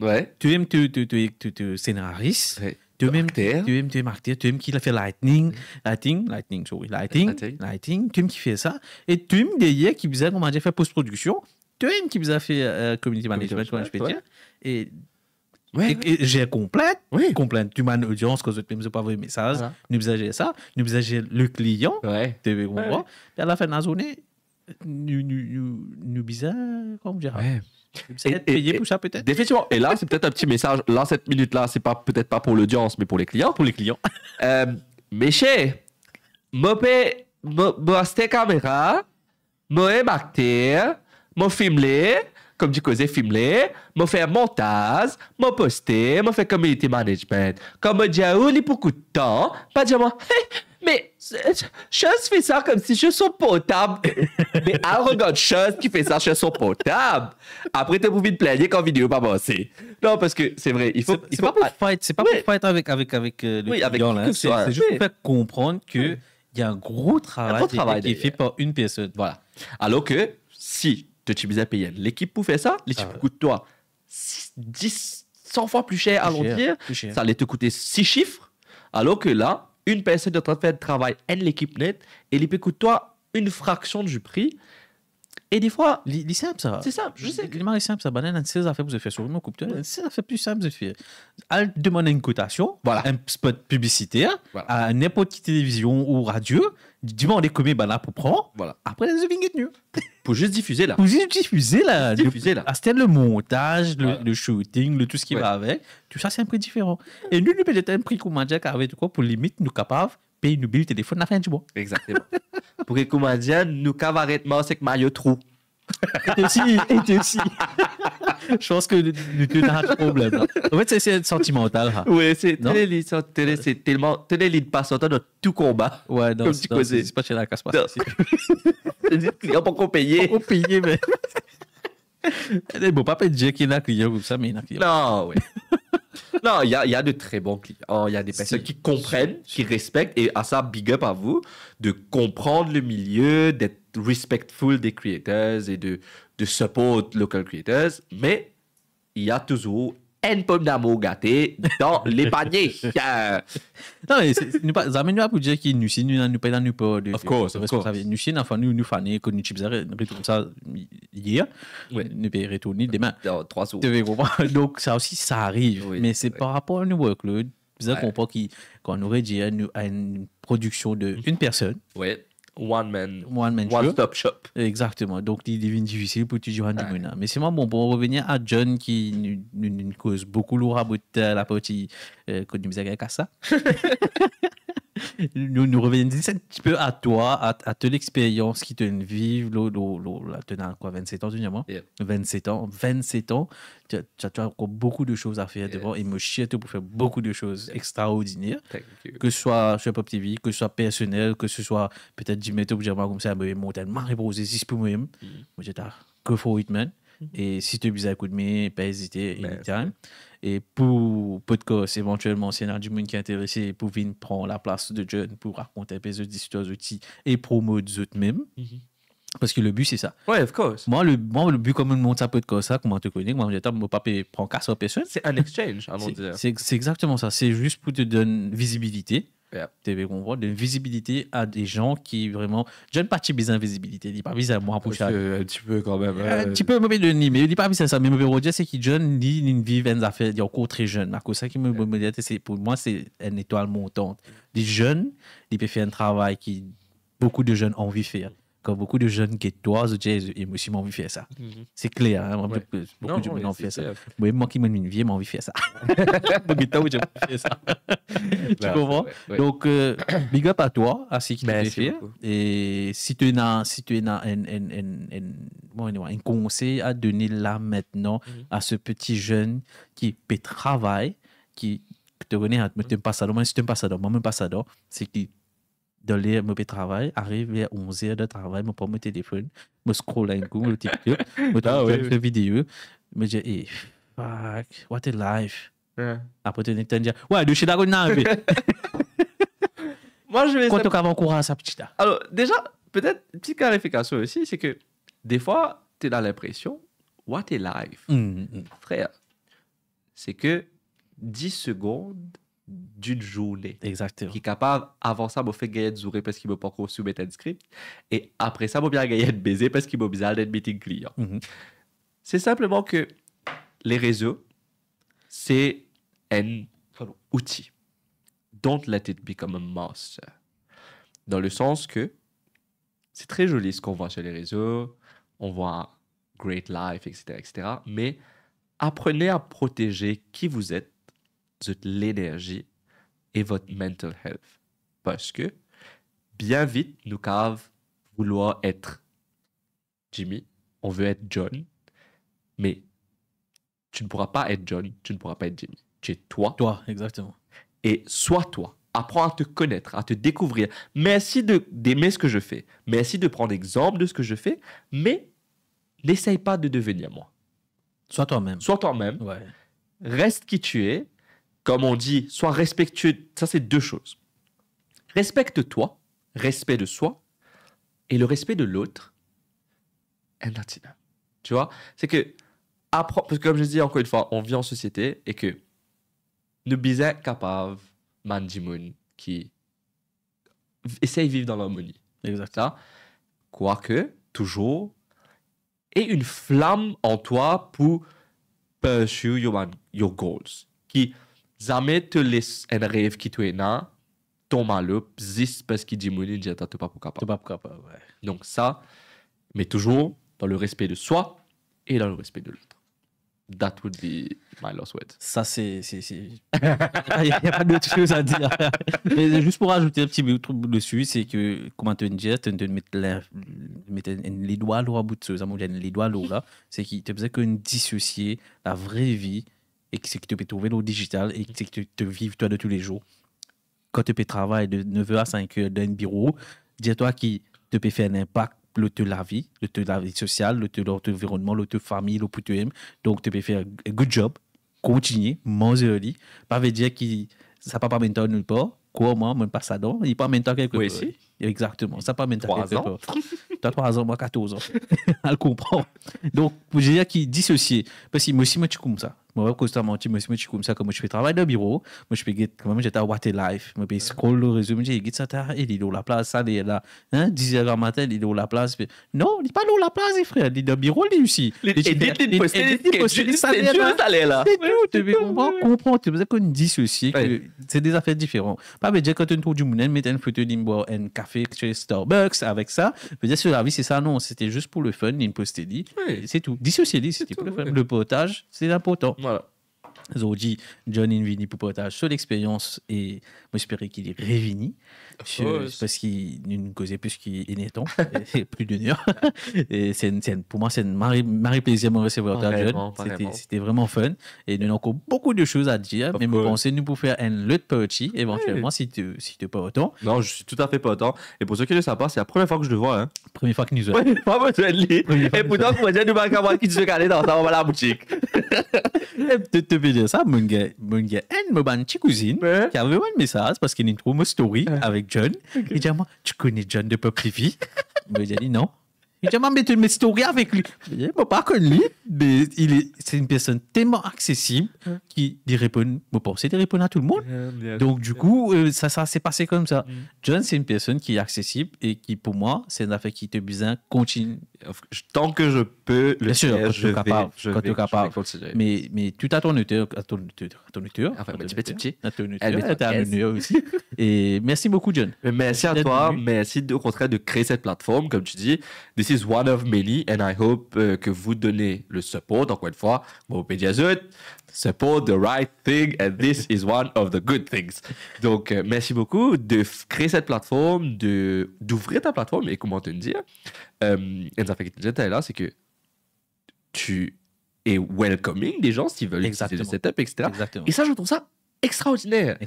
tu aimes te scénariste, tu aimes te marquer, tu aimes qui a fait lighting, tu aimes qui fait ça, et tu aimes derrière qui bizarre comment dire faire post-production, tu aimes qui bizarre fait community management, comment je peux dire, et j'ai complète, tu m'as une audience que je ne peux pas voir les messages, nous bisagez ça, nous bisagez le client, tu veux comprendre, et à la fin de la journée, nous bisagez, comment dire, être payé pour ça peut-être. Définitivement. Et là, c'est peut-être un petit message. Là, cette minute-là, c'est peut-être pas pour l'audience, mais pour les clients. Mais chez, moi, cette caméra, moi, acteur, moi, filmé, comme du causé filmé, m'a fait montage, m'a posté, m'a fait community management. Comme m'a dit, oh, il beaucoup de temps, pas dire moi, hey, mais chose fait ça comme si je suis potable. Mais elle regarde chose qui fait ça, je suis potable. Après, t'es pour vite plaigner quand vidéo pas passé. Non, parce que c'est vrai, il faut. C'est pas pour fight, c'est pas Oui. pour fight avec le Oui, avec client, qui là. que ce soit. C'est juste Oui. pour faire comprendre que il y a un gros travail, qui est fait par une personne. Voilà. Alors que si tu utilises un PN, l'équipe pour faire ça, l'équipe coûte toi 10, 100 fois plus cher à long dire. Ça allait te coûter 6 chiffres. Alors que là, une personne est en train de faire le travail et l'équipe net, et l'équipe coûte toi une fraction du prix. Et des fois, C'est simple, ça. c'est ça, je sais. C'est simple, ça. Banane, c'est ça fait vous faire sur mon coupe. C'est ça fait plus simple de faire. Elle demande une cotation, Voilà. un spot publicitaire, Voilà. à n'importe quelle télévision ou radio, demandez combien banane pour prendre. Voilà. Après, elle devient mieux. Pour juste diffuser là. Vous diffusez là. Diffuser là. C'était le montage, Voilà. le shooting, tout ce qui Ouais. va avec. Tout ça, c'est un prix différent. Et nous peut-être un prix qu'on m'a dit qu'avec quoi pour limite nous capables payer nos billes téléphone à la fin du mois. Exactement. Pour que comédien, nous cavaretement, c'est que maillot trou. Et aussi. Je pense que nous avons un problème. Là. En fait, c'est sentimental. Hein. Oui, c'est Non? c'est tellement télé passe en temps de tout combat. Ouais, non, Comme tu causais. c'est pas chez la casse pas. Non. C'est des clients pour qu'on paye. On payer, mais. Bon, pas dire qu'il y a un client comme ça, mais il y a un client. Non, oui. Non, il y a de très bons clients. Il y a des personnes qui comprennent, qui respectent, et à ça, big up à vous, de comprendre le milieu, d'être respectful des creators et de support local creators. Mais il y a toujours une pomme d'amour gâtée dans les paniers. Non, mais ça amène pas pour dire qu'il nous signe, nous pas dans nous pas de. Of course. Nous signe, enfin, nous fanons que nous retourne ça hier. Ouais. Nous peut retourner demain. Dans 3 jours. Tu veux comprendre? Donc, ça aussi, ça arrive. Oui, mais c'est oui. par rapport à nos workload. Vous avez Ouais. compris qu'on aurait dit à une production de une personne, Ouais. One man one show. stop shop. Exactement. Donc, il devient difficile pour tu jouer du monde. Mais c'est moi, bon, pour revenir à John qui nous cause beaucoup lourd à bout de la partie que nous faisons avec ça. Nous revenons un petit peu à toi, à toute l'expérience qui te vive, tu as quoi, 27 ans, tu dis moi? Yeah. 27 ans, tu as encore beaucoup de choses à faire devant et me chier pour faire beaucoup de choses extraordinaires. Thank you. Que ce soit sur Pop TV, que ce soit personnel, que ce soit peut-être du métaux, comme ça, mais mon tellement reposé, si je peux moi-même, moi j'étais go for it, man. Et si tu as besoin de me, pas hésiter, anytime. Et pour podcast, éventuellement, s'il y a du monde qui est intéressé, pour venir prendre la place de John pour raconter un peu d'histoires outils et promouvoir des autres même. Parce que le but, c'est ça. Ouais, of course. Moi, le but, comme on monte un podcast, ça, comment te connais, moi, je ne pas prendre 400 personnes. C'est un exchange, allons dire. C'est exactement ça. C'est juste pour te donner visibilité. Yeah. Tu veux comprendre, de visibilité à des gens qui vraiment. Je n'ai pas de besoin de visibilité. Il n'y a pas besoin de moi pour ça. Un petit peu quand même. Un petit peu, mais il n'y a pas besoin de ça. Mais je veux dire, c'est que John, il vit une affaire, il est encore très jeune. À cause de ça, qui me dit, c'est pour moi, c'est une étoile montante. Des jeunes, ils peuvent faire un travail que beaucoup de jeunes ont envie de faire. Quand beaucoup de jeunes qui toi, et moi aussi, m'ont envie de faire ça. C'est clair, hein? Beaucoup de gens ont envie de faire ça. Moi qui m'en vie, m'ont envie de faire ça. Beaucoup de temps, j'ai envie de faire ça. Tu comprends? Donc, big up à toi, à ce qui te fait. Et si tu as un conseil à donner là maintenant à ce petit jeune qui peut travailler, qui te connaît, moi, je même pas ça, c'est qui dans les me travail arrive vers 11 heures de travail me prends mon téléphone me scroll un coup le TikTok me trouve une vidéo me dis hey, fuck what a life après tu te dis ouais de chez d'accord n'a moi je vais quand tu as encouragé ça petit là. Alors déjà peut-être une petite clarification aussi, c'est que des fois tu as l'impression what a life frère, c'est que 10 secondes d'une journée. Exactement. Qui est capable, avant ça, m'a fait gagner de zouré parce qu'il m'a pas encore soumettre un script. Et après ça, m'a bien gagné de baiser parce qu'il m'a besoin d'un meeting client. C'est simplement que les réseaux, c'est un outil. Don't let it become a master. Dans le sens que c'est très joli ce qu'on voit sur les réseaux. On voit great life, etc. Mais apprenez à protéger qui vous êtes, l'énergie et votre mental health. Parce que bien vite, nous cave vouloir être Jimmy, on veut être John, Mais tu ne pourras pas être John, tu ne pourras pas être Jamie. Tu es toi. Toi, exactement. Et sois toi. Apprends à te connaître, à te découvrir. Merci d'aimer ce que je fais. Merci de prendre exemple de ce que je fais. Mais n'essaye pas de devenir moi. Sois toi-même. Sois toi-même. Ouais. Reste qui tu es. Comme on dit, sois respectueux. Ça, c'est deux choses. Respecte-toi, respect de soi, et le respect de l'autre. And that's enough. Tu vois, c'est que, parce que comme je dis encore une fois, on vit en société et que nous sommes capables, Manjimoun, qui essaye de vivre dans l'harmonie. Exactement. Ça, quoique, toujours, et une flamme en toi pour pursue your goals. Qui jamais te laisse un rêve qui te est là, ton malheur, juste parce qu'il dit mouni, dit t'as pas pour T'es capable. pas capable, ouais. Donc ça, mais toujours dans le respect de soi et dans le respect de l'autre. That would be my last word. Ça, c'est... Il n'y a pas d'autre chose à dire. Mais juste pour ajouter un petit truc dessus, c'est que, comment tu dis, tu mets les doigts à bout de ce, les doigts là, c'est qu'il te faisait qu'une dissocier la vraie vie et que c'est que tu peux trouver au digital et que c'est que tu te vives toi de tous les jours. Quand tu peux travailler de 9h à 5h dans un bureau, dis-toi qu'il te peut faire un impact de la vie sociale, de l'environnement, de la famille, de tu aimes. Donc, tu peux faire un good job, continuer, manger, pas veut dire que ça n'a pas mentor nulle part. Quoi, moi, même pas ça donc, il pas mentor quelque Oui, part. si. Exactement, ça pas mentor 3 quelque ans. part. Tu as 3 ans, moi 14 ans. Elle comprend. Donc, je dire qu'il dissocier. Parce que moi aussi, moi, je suis comme ça. Moi, constamment, moi, je suis comme ça. Comme je fais travail de bureau, moi, je peux get, quand même, j'étais à What Life. Je peux scroll le résumé, je dis, ça, il est dans la place, ça, il est là. 10h du matin, il est dans la place. Non, il n'est pas dans la place, frère. Il est dans le bureau, lui aussi. Et c'est ça, là. c'est tout, tu comprends, tu veux qu'on dissocier que c'est des affaires différentes. Pas veut dire quand tu trouves du monde, mettre une photo d'un boire un café chez Starbucks avec ça, veut dire sur la vie c'est ça non, c'était juste pour le fun, une poster dit, c'est tout. Dissocier c'était pour le fun, le partage, c'est important. Voilà. Aujourd'hui, John est venu pour partager sur l'expérience et moi j'espère qu'il est revenu parce qu'il nous causait plus qu'il est nétant, plus d'une heure. Et pour moi, c'est un mari plaisir de me recevoir John. C'était vraiment fun et nous avons encore beaucoup de choses à dire. Mais je pensais nous pour faire un autre party éventuellement si tu n'es pas autant. Non, je suis tout à fait pas autant. Et pour ceux qui ne le savent pas, c'est la première fois que je le vois. Hein. Première fois que nous avons. Ouais, pas besoin de lire. Et pourtant, vous dire, nous ne pas qui se fait caler dans la boutique. Tu peux dire ça, mon gars, ma petite cousine qui a vraiment un message parce qu'il a trouvé ma story avec John. Il dit à moi, tu connais John de Peuple TV? J'ai dit non. Il dit à moi, mais tu mets une story avec lui. Je dis, pas connu lui, mais c'est une personne tellement accessible qui répond, je pense, il répond à tout le monde. Donc, du coup, ça s'est passé comme ça. John, c'est une personne qui est accessible et qui, pour moi, c'est une affaire qui te besoin continue. Tant que je peux le faire, je vais capable. Mais tout à ton hauteur. Enfin, petit. À ton hauteur aussi. Et merci beaucoup, John. Merci à toi. Merci au contraire de créer cette plateforme. Comme tu dis, this is one of many and I hope que vous donnez le support. Encore une fois, mon Pédiazut, support the right thing and this is one of the good things. Donc, merci beaucoup de créer cette plateforme, d'ouvrir ta plateforme et comment te dire. Et ça fait que tu es là, c'est que tu es welcoming des gens s'ils veulent utiliser le setup, etc. Exactement. Et ça, je trouve ça extraordinaire.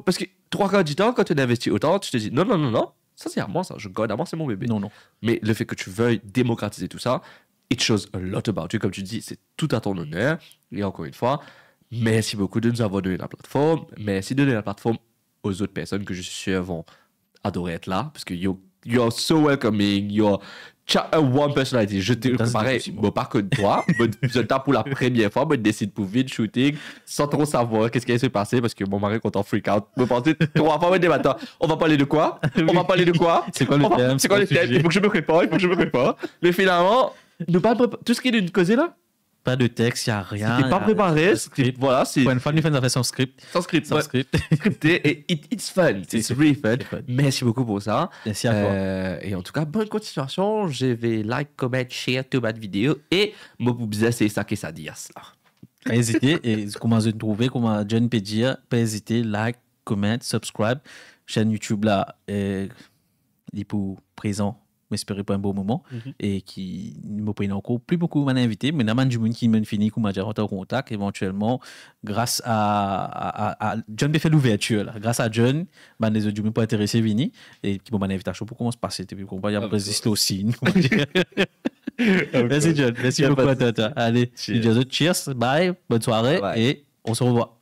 Parce que 3 quarts du temps, quand tu investis autant, tu te dis non, ça c'est à moi, ça. Je garde à moi, c'est mon bébé. Non. Mais le fait que tu veuilles démocratiser tout ça, it shows a lot about you. Comme tu dis, c'est tout à ton honneur. Et encore une fois, merci beaucoup de nous avoir donné la plateforme. Merci de donner la plateforme aux autres personnes que je suis sûr vont adorer être là. Parce que you're so welcoming, you're one personality. Je te pareil, pas que toi, je tape pour la première fois, je décide pour vite shooting sans trop savoir qu'est-ce qui va se passer parce que mon mari quand on freak out, me pensais 3 fois, attends, on va parler de quoi? C'est quoi le thème? Il faut que je me prépare. Mais finalement, tout ce qui est d'une cause là, pas de texte, il n'y a rien. C'était pas préparé. Voilà, c'est. Pour une fois, nous faisons sans script. Sans script. Scripté. Et it's fun. It's really fun. Merci beaucoup pour ça. Merci à toi. Et en tout cas, bonne continuation. Je vais like, comment, share toute ma vidéo. Et moi, vous disais, c'est ça que ça dit. Pas hésiter. Et comment je trouver, comment John peut dire, pas hésiter, like, comment, subscribe. Chaîne YouTube là, il est pour présent. m'espérer pour un bon moment et qui me prenne encore plus beaucoup m'en invité mais n'a du monde qui m'a fini comme déjà en contact éventuellement grâce à John fait l'ouverture là grâce à John les autres du monde pour intéresser Vini et qui m'a invitation pour comment se passer puis qu'on va y résister aussi. Merci John, merci beaucoup à toi. Allez, cheers, bye, bonne soirée et on se revoit.